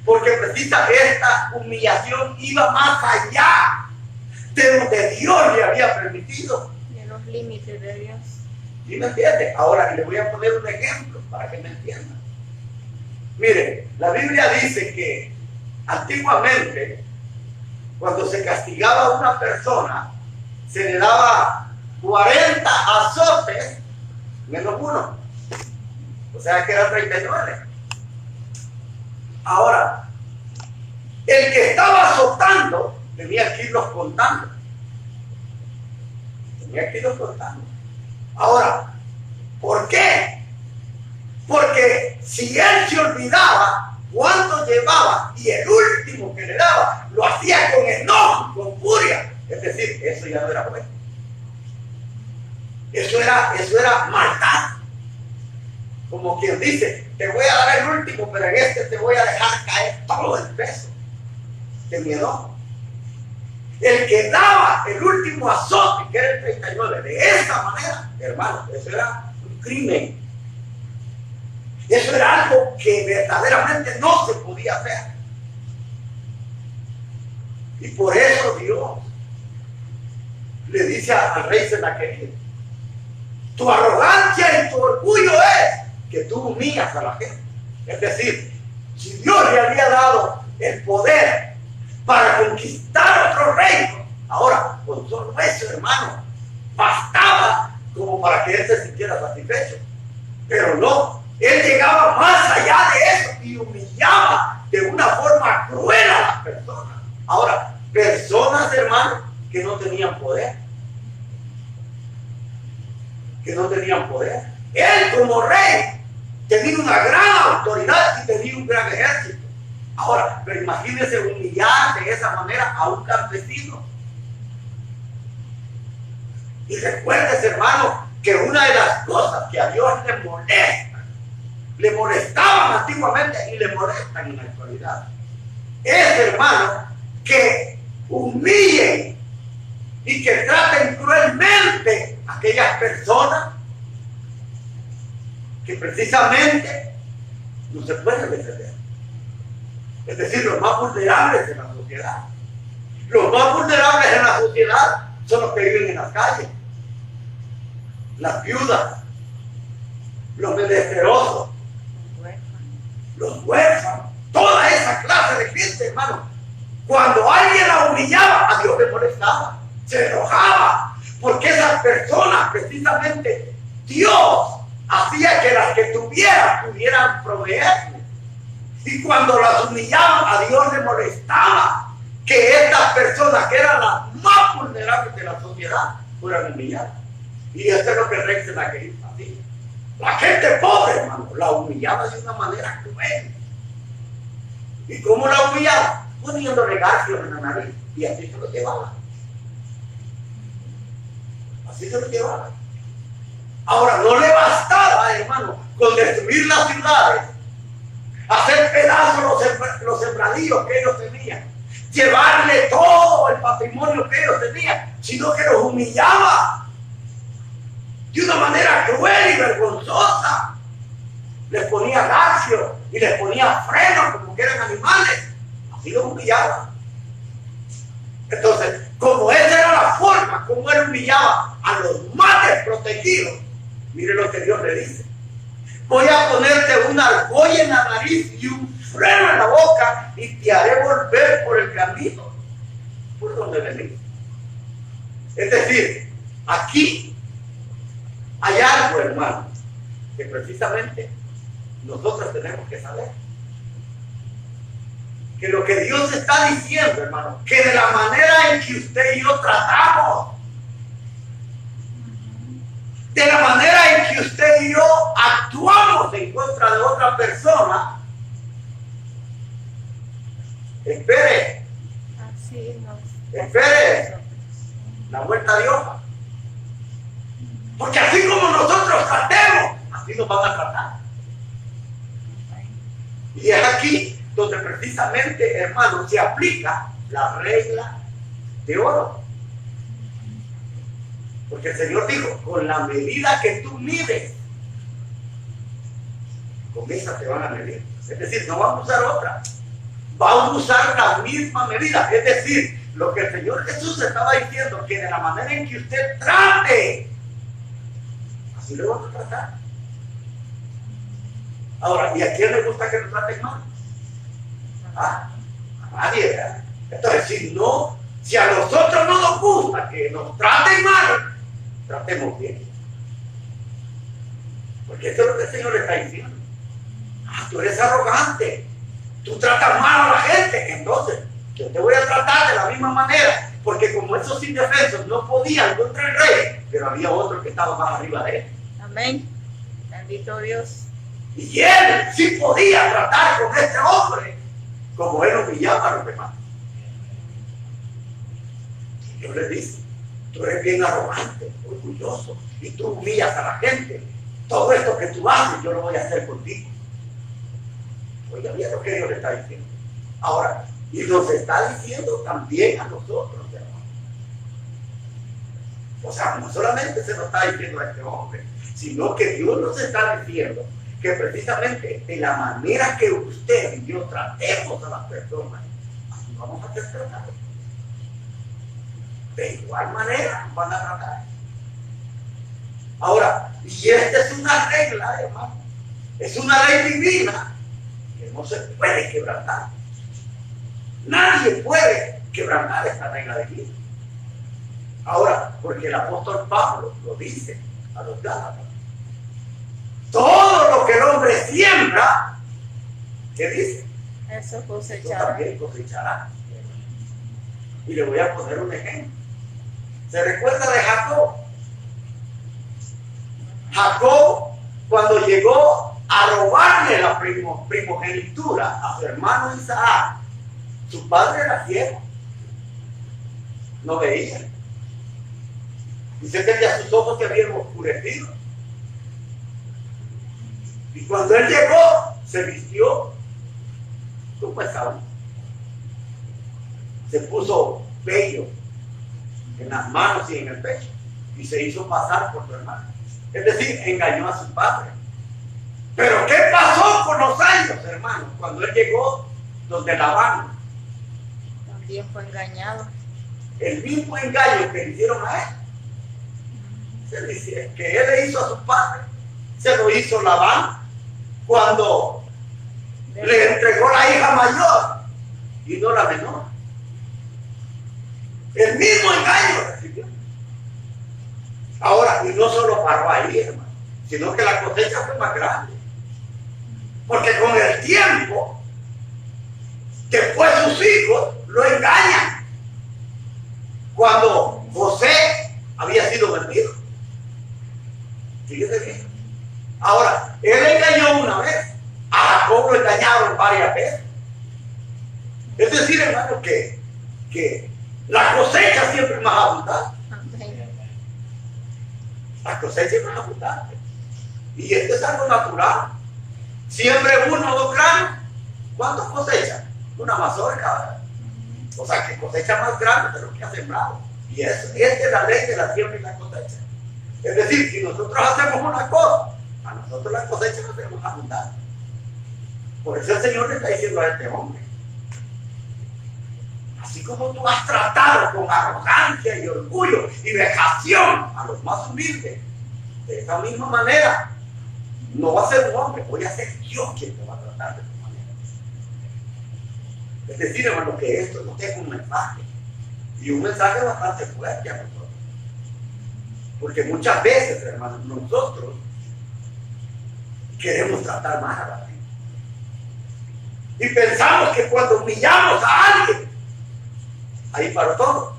Porque precisamente esta humillación iba más allá de lo que Dios le había permitido. De los límites de Dios. ¿Sí me entiende? Ahora le voy a poner un ejemplo para que me entiendan. Mire, la Biblia dice que antiguamente, cuando se castigaba a una persona, se le daba 40 azotes menos uno. O sea que eran 39. Ahora, el que estaba azotando tenía que irlos contando. Tenía que irlos contando. Ahora, ¿por qué? Porque si él se olvidaba cuánto llevaba y el último que le daba lo hacía con enojo, con furia, es decir, eso ya no era bueno. Eso era maldad. Como quien dice, te voy a dar el último, pero en este te voy a dejar caer todo el peso de mi enojo. El que daba el último azote, que era el 39, de esa manera, hermano, eso era un crimen. Eso era algo que verdaderamente no se podía hacer. Y por eso Dios le dice al rey Sennacherib, tu arrogancia y tu orgullo es que tú humillas a la gente. Es decir, si Dios le había dado el poder para conquistar otro reino, ahora con solo eso, hermano, bastaba como para que él se sintiera satisfecho. Pero no, él llegaba más allá de eso y humillaba de una forma cruel a las personas. Ahora, personas, hermano, que no tenían poder. Que no tenían poder. Él como rey tenía una gran autoridad y tenía un gran ejército. Ahora, pero imagínense humillar de esa manera a un campesino. Y recuerdes, hermano, que una de las cosas que a Dios le molestaban antiguamente y le molestan en la actualidad, es, hermano, que humillen y que traten cruelmente a aquellas personas que precisamente no se puede defender. Es decir, los más vulnerables en la sociedad. Los más vulnerables en la sociedad son los que viven en las calles, las viudas, los menesterosos, los huérfanos, toda esa clase de gente, hermano. Cuando alguien la humillaba, a Dios le molestaba, se enojaba, porque esas personas, precisamente, Dios hacía que las que tuvieran pudieran proveerle. Y cuando las humillaban, a Dios le molestaba que estas personas, que eran las más vulnerables de la sociedad, fueran humilladas. Y eso es lo que el rey se la quería hacer. La gente pobre, hermano, la humillaba de una manera cruel. ¿Y cómo la humillaba? Poniéndole garfios en la nariz. Y así se lo llevaba. Así se lo llevaba. Ahora, no le bastaba, hermano, con destruir las ciudades, hacer pedazos los sembradíos que ellos tenían, llevarle todo el patrimonio que ellos tenían, sino que los humillaba de una manera cruel y vergonzosa. Les ponía garfios y les ponía frenos como que eran animales. Así los humillaba. Entonces, como esa era la forma como él humillaba a los más desprotegidos, mire lo que Dios le dice: voy a ponerte una argolla en la nariz y un freno en la boca y te haré volver por el camino por donde venís. Es decir, aquí hay algo, hermano, que precisamente nosotros tenemos que saber. Que lo que Dios está diciendo, hermano, que de la manera en que usted y yo tratamos, de la manera en que usted y yo actuamos en contra de otra persona, espere la vuelta de hoja. Porque así como nosotros tratemos, así nos van a tratar. Y es aquí donde precisamente, hermano, se aplica la regla de oro. Porque el Señor dijo: con la medida que tú mides, con esa te van a medir. Es decir, no vamos a usar otra, vamos a usar la misma medida. Es decir, lo que el Señor Jesús estaba diciendo, que de la manera en que usted trate, así lo vamos a tratar. Ahora, ¿y a quién le gusta que nos traten mal? A nadie, ¿verdad? Entonces, si a nosotros no nos gusta que nos traten mal, tratemos bien. Porque eso es lo que el Señor le está diciendo. Tú eres arrogante, tú tratas mal a la gente, entonces yo te voy a tratar de la misma manera, porque como esos indefensos no podían contra el rey, pero había otro que estaba más arriba de él. Amén. Bendito Dios. Y él sí podía tratar con este hombre como él humillaba a los demás. Dios le dice: tú eres bien arrogante, orgulloso, y tú humillas a la gente. Todo esto que tú haces, yo lo voy a hacer contigo. Oiga bien lo que Dios le está diciendo. Ahora, y nos está diciendo también a nosotros, hermanos. O sea, no solamente se nos está diciendo a este hombre, sino que Dios nos está diciendo que precisamente de la manera que usted y yo tratemos a las personas, así vamos a ser tratados. De igual manera nos van a tratar. Ahora, y esta es una regla, hermano, es una ley divina que no se puede quebrantar. Nadie puede quebrantar esta regla divina. Ahora, porque el apóstol Pablo lo dice a los Gálatas: todo lo que el hombre siembra, ¿qué dice? Eso Eso cosechará. también cosechará. Y le voy a poner un ejemplo. ¿Se recuerda de Jacob? Jacob, cuando llegó a robarle la primogenitura a su hermano Isaac, su padre era ciego, no veía. Dice que ya sus ojos se habían oscurecido. Y cuando él llegó, se vistió como Esaú. Se puso vello en las manos y en el pecho y se hizo pasar por su hermano. Es decir, engañó a su padre. Pero ¿qué pasó con los años, hermanos? Cuando él llegó donde Labán, También fue engañado. el mismo engaño que le hicieron a él, que él le hizo a su padre, se lo hizo Labán cuando le entregó la hija mayor y no la menor. El mismo engaño recibió. Ahora, y no solo paró ahí, hermano, sino que la cosecha fue más grande. Porque con el tiempo, después sus hijos lo engañan. Cuando José había sido vendido. Fíjese bien. Ahora, él engañó una vez. A Jacob lo engañaron varias veces. Es decir, hermano, que la cosecha siempre es más abundante. Amén. La cosecha es más abundante. Y esto es algo natural. Siembre 1 o 2 granos. ¿Cuántos cosechan? Una mazorca, ¿verdad? O sea, que cosecha más grande de lo que ha sembrado. Y esta es la ley de la siembra y la cosecha. Es decir, si nosotros hacemos una cosa, a nosotros la cosecha nos tenemos abundante. Por eso el Señor le está diciendo a este hombre: así como tú has tratado con arrogancia y orgullo y vejación a los más humildes, de esa misma manera, no va a ser un hombre, voy a ser yo quien te va a tratar de esa manera. Es decir, hermano, que esto nos deja un mensaje, y un mensaje bastante fuerte a nosotros. Porque muchas veces, hermano, nosotros queremos tratar mal a la gente. Y pensamos que cuando humillamos a alguien, ahí paró todo.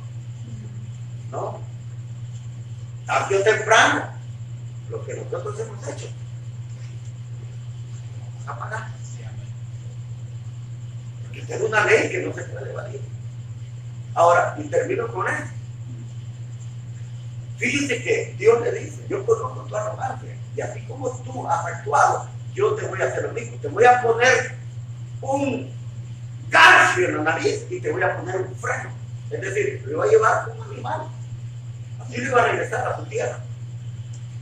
No. Tarde o temprano, lo que nosotros hemos hecho, vamos a pagar. Porque esta es una ley que no se puede evadir. Ahora, y termino con esto. Fíjese que Dios le dice: yo conozco tu arrogancia, y así como tú has actuado, yo te voy a hacer lo mismo. Te voy a poner un garfio en la nariz y te voy a poner un freno. Es decir, te voy a llevar como un animal. Así le va a regresar a tu tierra.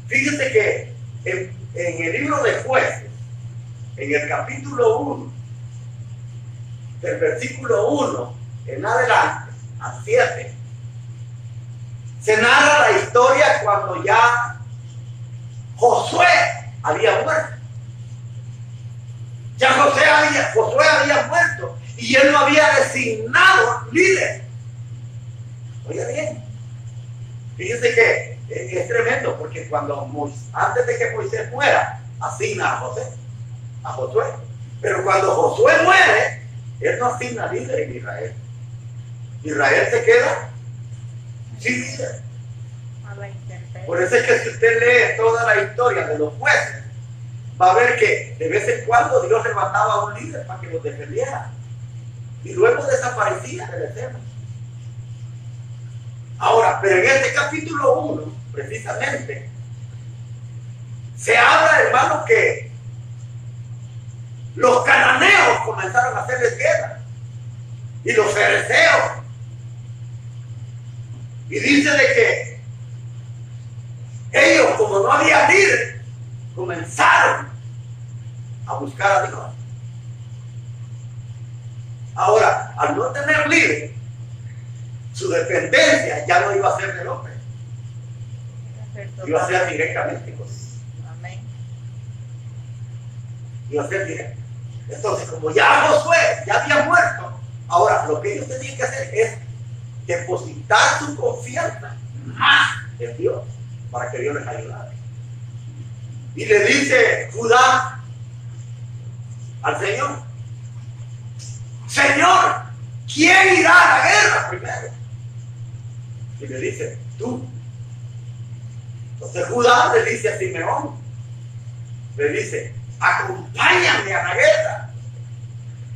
Fíjese que en el libro de Jueces, en el capítulo 1, del versículo 1 en adelante, al 7, se narra la historia cuando ya Josué había muerto. Ya Josué había muerto y él no había designado líder. Oiga bien, fíjense que es tremendo, porque antes de que Moisés muera, asigna a Josué. Pero cuando Josué muere, él no asigna líder en Israel. Israel se queda sin líder. Por eso es que si usted lee toda la historia de los jueces, va a ver que de vez en cuando Dios levantaba a un líder para que los defendiera. Y luego desaparecía de la escena. Ahora, pero en este capítulo 1, precisamente, se habla, hermano, que los cananeos comenzaron a hacerles guerra. Y los fereceos. Y dice de que ellos, como no había líder, comenzaron a buscar a Dios. Ahora, al no tener líder, su dependencia ya no iba a ser del hombre, iba a ser directamente con Dios. Amén. Iba a ser directo. Entonces, como ya Josué ya había muerto, ahora lo que ellos tenían que hacer es depositar su confianza más en Dios, para que Dios les ayudara. Y le dice Judá al Señor: Señor, ¿quién irá a la guerra primero? Y le dice: tú. Entonces Judá le dice a Simeón, le dice: acompáñame a la guerra.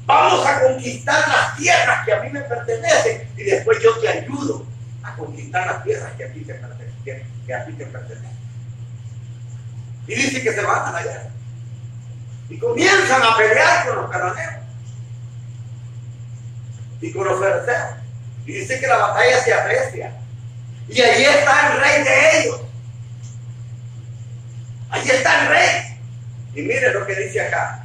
Vamos a conquistar las tierras que a mí me pertenecen y después yo te ayudo a conquistar las tierras que a ti te pertenecen. Y dice que se van a la guerra y comienzan a pelear con los cananeos y con los fereceos. Y dice que la batalla se aprecia. Y allí está el rey de ellos. Allí está el rey. Y mire lo que dice acá,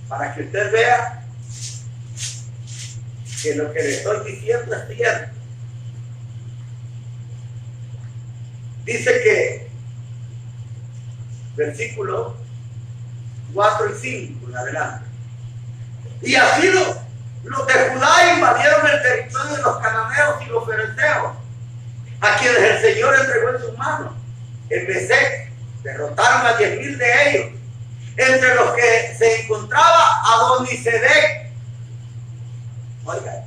para que usted vea que lo que le estoy diciendo es cierto. Dice que, versículos 4 y 5 en adelante. Y así los de Judá invadieron el territorio de los cananeos y los fereceos, a quienes el Señor entregó en sus manos. En Besek derrotaron a 10,000 de ellos, entre los que se encontraba Adonisedec. Oiga,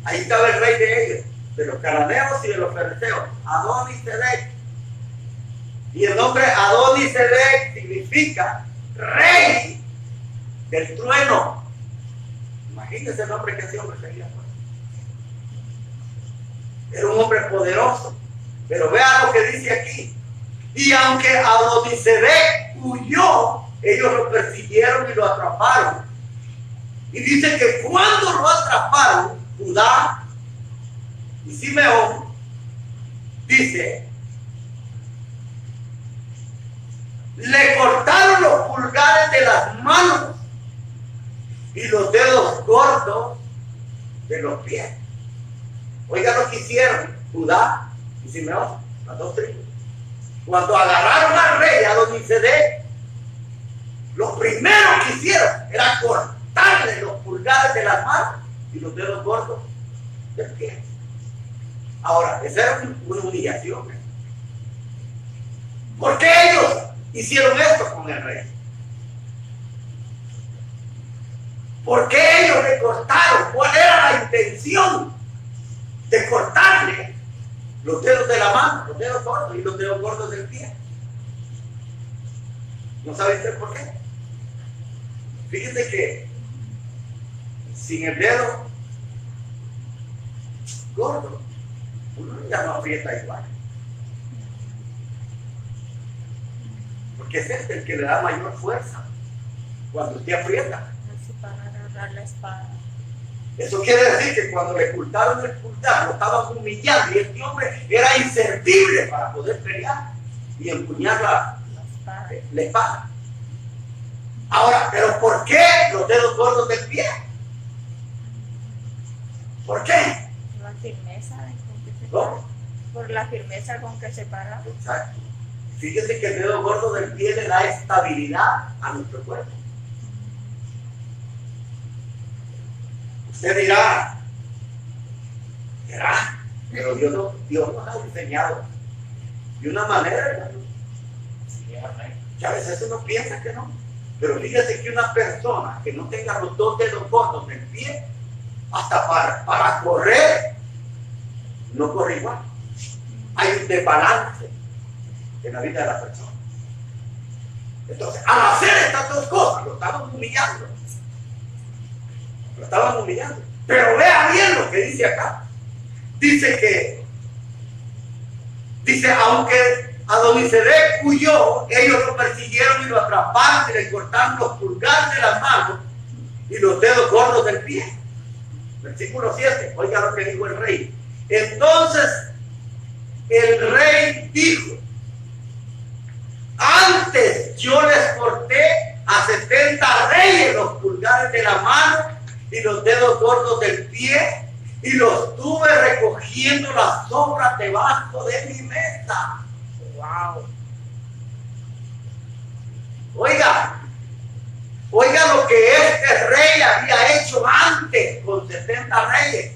ahí estaba el rey de ellos, de los cananeos y de los fereceos, Adonisedec. Y el nombre Adonisedec significa rey del trueno. Imagínense el nombre que ese hombre tenía. Era un hombre poderoso. Pero vea lo que dice aquí. Y aunque Adonisedec huyó, ellos lo persiguieron y lo atraparon. Y dice que cuando lo atraparon, Judá y Simeón, dice, le cortaron los pulgares de las manos y los dedos gordos de los pies. Oiga lo que hicieron Judá y Simeón, las dos tribus. Cuando agarraron al rey Adonisedec, lo primero que hicieron era cortarle los pulgares de las manos y los dedos gordos del pie. Ahora, esa era una humillación. ¿Por qué ellos hicieron esto con el rey? ¿Por qué ellos le cortaron? ¿Cuál era la intención de cortarle los dedos de la mano, los dedos gordos y los dedos gordos del pie? ¿No sabe usted por qué? Fíjese que sin el dedo gordo, uno ya no aprieta igual. Porque es este el que le da mayor fuerza cuando usted aprieta. Así para agarrar la espada. Eso quiere decir que cuando le cortaron el pulgar, lo estaban humillando y este hombre era inservible para poder pelear y empuñar la espada. Ahora, ¿pero por qué los dedos gordos del pie? ¿Por qué? La firmeza con que se ¿Cómo? Por la firmeza con que se para. Exacto. Fíjese que el dedo gordo del pie le da estabilidad a nuestro cuerpo. Usted dirá, pero Dios nos ha diseñado de una manera, hermano. Que a veces uno piensa que no. Pero fíjese que una persona que no tenga los dos dedos gordos del pie, hasta para correr, no corre igual. Hay un desbalance en la vida de la persona. Entonces, al hacer estas dos cosas, lo estaban humillando. Lo estaban humillando. Pero vea bien lo que dice acá. Dice, aunque Adonisedec huyó, ellos lo persiguieron y lo atraparon y le cortaron los pulgares de las manos y los dedos gordos del pie. Versículo 7, oiga lo que dijo el rey. Entonces el rey dijo, antes yo les corté a 70 reyes los pulgares de la mano y los dedos gordos del pie, y los tuve recogiendo las sobras debajo de mi mesa. Wow. Oiga lo que este rey había hecho antes con 70 reyes.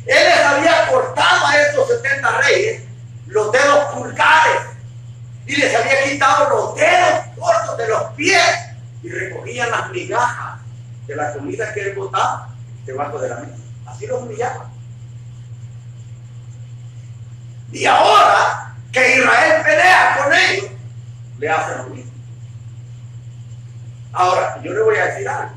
Él les había cortado a estos 70 reyes los dedos pulgares y les había quitado los dedos cortos de los pies y recogían las migajas de la comida que él botaba debajo de la mesa. Así los humillaba. Y ahora que Israel pelea con ellos, le hacen lo mismo. Ahora, yo le voy a decir algo.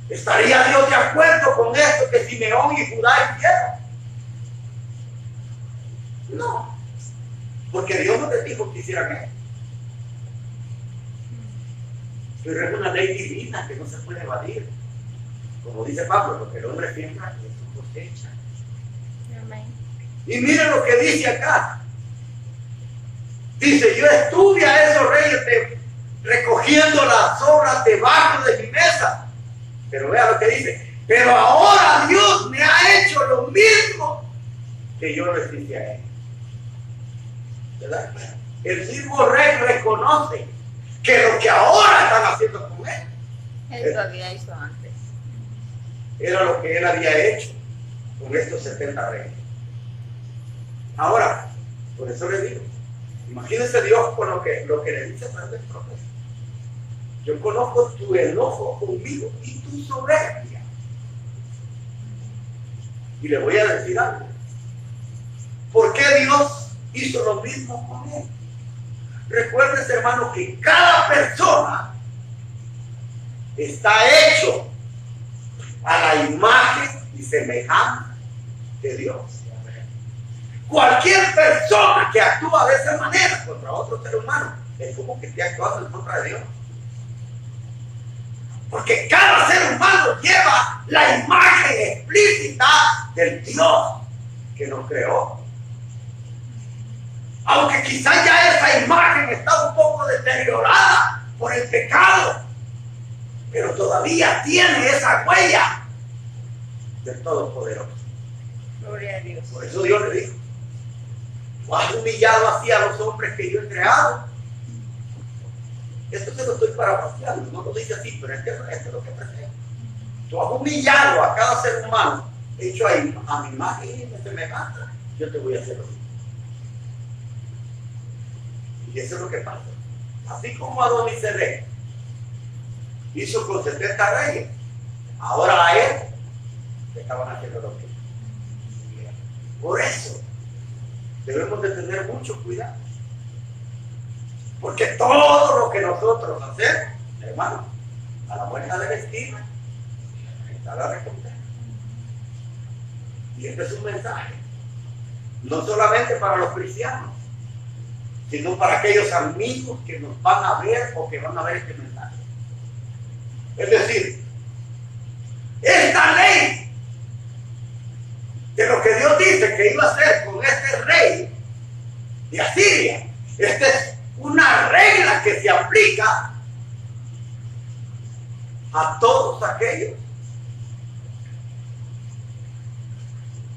¿Estaría Dios de acuerdo con esto que Simeón y Judá hicieron? No, porque Dios no les dijo que hicieran esto. Pero es una ley divina que no se puede evadir. Como dice Pablo, lo que el hombre siembra es su cosecha. Amén. Y miren lo que dice acá. Dice, yo estuve a esos reyes recogiendo las obras debajo de mi mesa. Pero vea lo que dice. Pero ahora Dios me ha hecho lo mismo que yo les hice a él. ¿Verdad? El mismo rey reconoce que lo que ahora están haciendo con él, Él lo había hecho antes. era lo que él había hecho con estos 70 reyes. Ahora, por eso le digo, imagínense Dios con lo que le dice a través del profeta. Yo conozco tu enojo conmigo y tu soberbia. Y le voy a decir algo. ¿Por qué Dios hizo lo mismo con él? Recuerden, hermano, que cada persona está hecho a la imagen y semejanza de Dios. Cualquier persona que actúa de esa manera contra otro ser humano es como que esté actuando en contra de Dios. Porque cada ser humano lleva la imagen explícita del Dios que nos creó. Aunque quizás ya esa imagen está un poco deteriorada por el pecado, pero todavía tiene esa huella del Todopoderoso. Gloria a Dios. Por eso Dios le dijo, tú has humillado así a los hombres que yo he creado. Esto se lo estoy parafraseando, no lo dice así, pero esto es lo que presenta. Tú has humillado a cada ser humano, hecho a mi imagen y mi semejanza, yo te voy a hacer lo mismo. Y eso es lo que pasa. Así como Adonisedec hizo con 70 reyes, ahora a él le estaban haciendo lo mismo. Por eso debemos de tener mucho cuidado. Porque todo lo que nosotros hacemos, hermano, a la vuelta de la esquina está la recompensa. Y este es un mensaje, no solamente para los cristianos, sino para aquellos amigos que nos van a ver o que van a ver este mensaje. Es decir, esta ley de lo que Dios dice que iba a hacer con este rey de Asiria, esta es una regla que se aplica a todos aquellos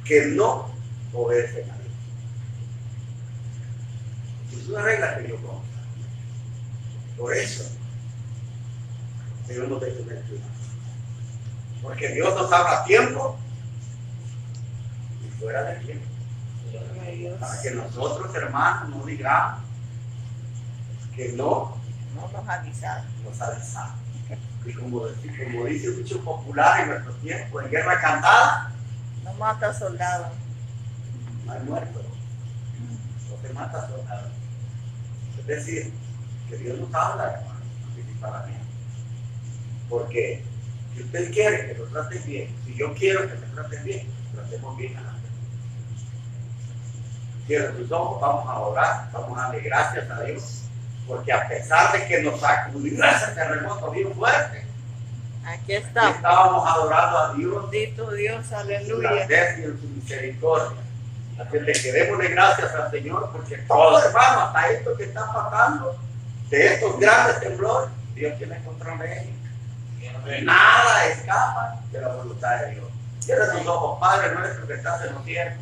que no obedecen a Dios. Es una regla que yo conozco. Por eso debemos de tener cuidado. Porque Dios nos habla a tiempo y fuera de tiempo. Para que nosotros, hermanos, no digamos que no nos avisaron. Y como dice un dicho popular en nuestro tiempo, en guerra cantada, No mata soldados. no hay muertos, no se mata soldado. Es decir, que Dios nos habla, hermano, anticipadamente. Porque si usted quiere que lo traten bien, si yo quiero que me traten bien, tratemos bien a la gente. Cierra tus ojos, vamos a orar, vamos a darle gracias a Dios. Porque a pesar de que nos sacudió ese terremoto bien fuerte, Aquí estamos. estábamos adorando a Dios Bendito Dios, en su aleluya. grandeza y en su misericordia. Así que le démosle gracias al Señor, porque todo, hermano, hasta esto que está pasando, de estos grandes temblores, Dios tiene control de ellos. Nada escapa de la voluntad de Dios. Cierra tus ojos, Padre nuestro que estás en los cielos.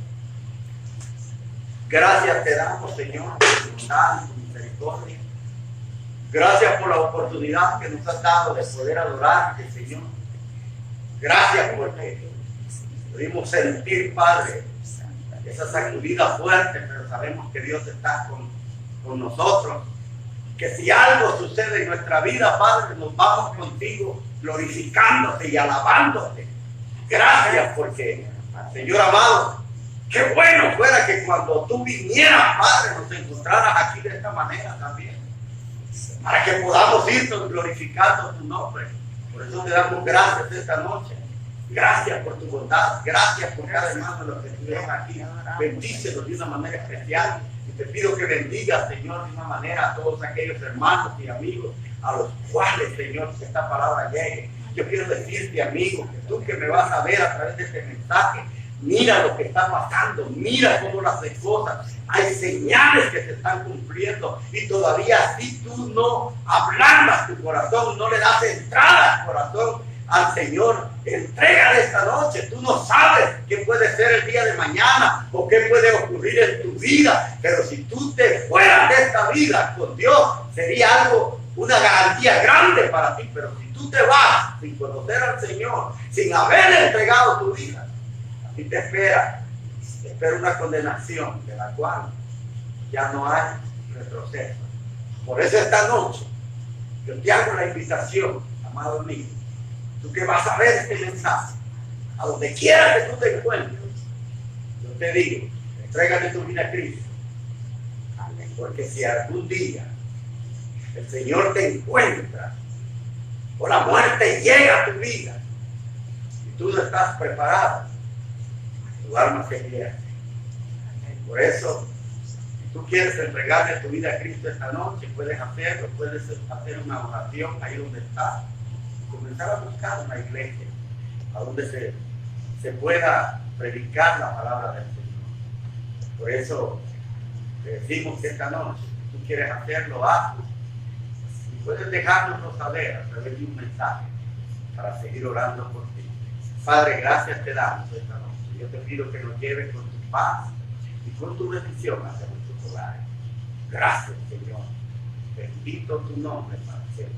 Gracias te damos, Señor, por tu bondad y tu misericordia. Gracias por la oportunidad que nos has dado de poder adorarte, Señor. Gracias porque pudimos sentir, Padre, esa sacudida fuerte, pero sabemos que Dios está con nosotros. Que si algo sucede en nuestra vida, Padre, nos vamos contigo glorificándote y alabándote. Gracias porque, Señor amado, qué bueno fuera que cuando tú vinieras, Padre, nos encontraras aquí de esta manera también. Para que podamos ir glorificando tu nombre. Por eso te damos gracias esta noche. Gracias por tu bondad. Gracias por cada hermano de los que estuvieron aquí. Bendícelos de una manera especial. Y te pido que bendigas, Señor, de una manera a todos aquellos hermanos y amigos a los cuales, Señor, que esta palabra llegue. Yo quiero decirte, amigo, que tú que me vas a ver a través de este mensaje, Mira lo que está pasando, mira cómo las cosas, hay señales que se están cumpliendo y todavía así tú no ablandas tu corazón, no le das entrada al corazón al Señor. Entrégale esta noche, tú no sabes qué puede ser el día de mañana o qué puede ocurrir en tu vida, pero si tú te fueras de esta vida con Dios, sería algo, una garantía grande para ti, pero si tú te vas sin conocer al Señor, sin haber entregado tu vida, y te espera una condenación de la cual ya no hay retroceso. Por eso esta noche yo te hago la invitación, amado amigo, tú que vas a ver este mensaje, a donde quiera que tú te encuentres, yo te digo, entrégale tu vida a Cristo, porque si algún día el Señor te encuentra o la muerte llega a tu vida y tú no estás preparado, tu alma se pierde. Por eso, si tú quieres entregarle tu vida a Cristo esta noche, puedes hacerlo, puedes hacer una oración ahí donde estás y comenzar a buscar una iglesia a donde se pueda predicar la palabra del Señor. Por eso te decimos que esta noche, si tú quieres hacerlo, hazlo. Y puedes dejárnoslo saber a través de un mensaje para seguir orando por ti. Padre, gracias te damos esta noche. Yo te pido que nos lleves con tu paz y con tu bendición hacia nuestros hogares. Gracias, Señor. Bendito tu nombre para siempre.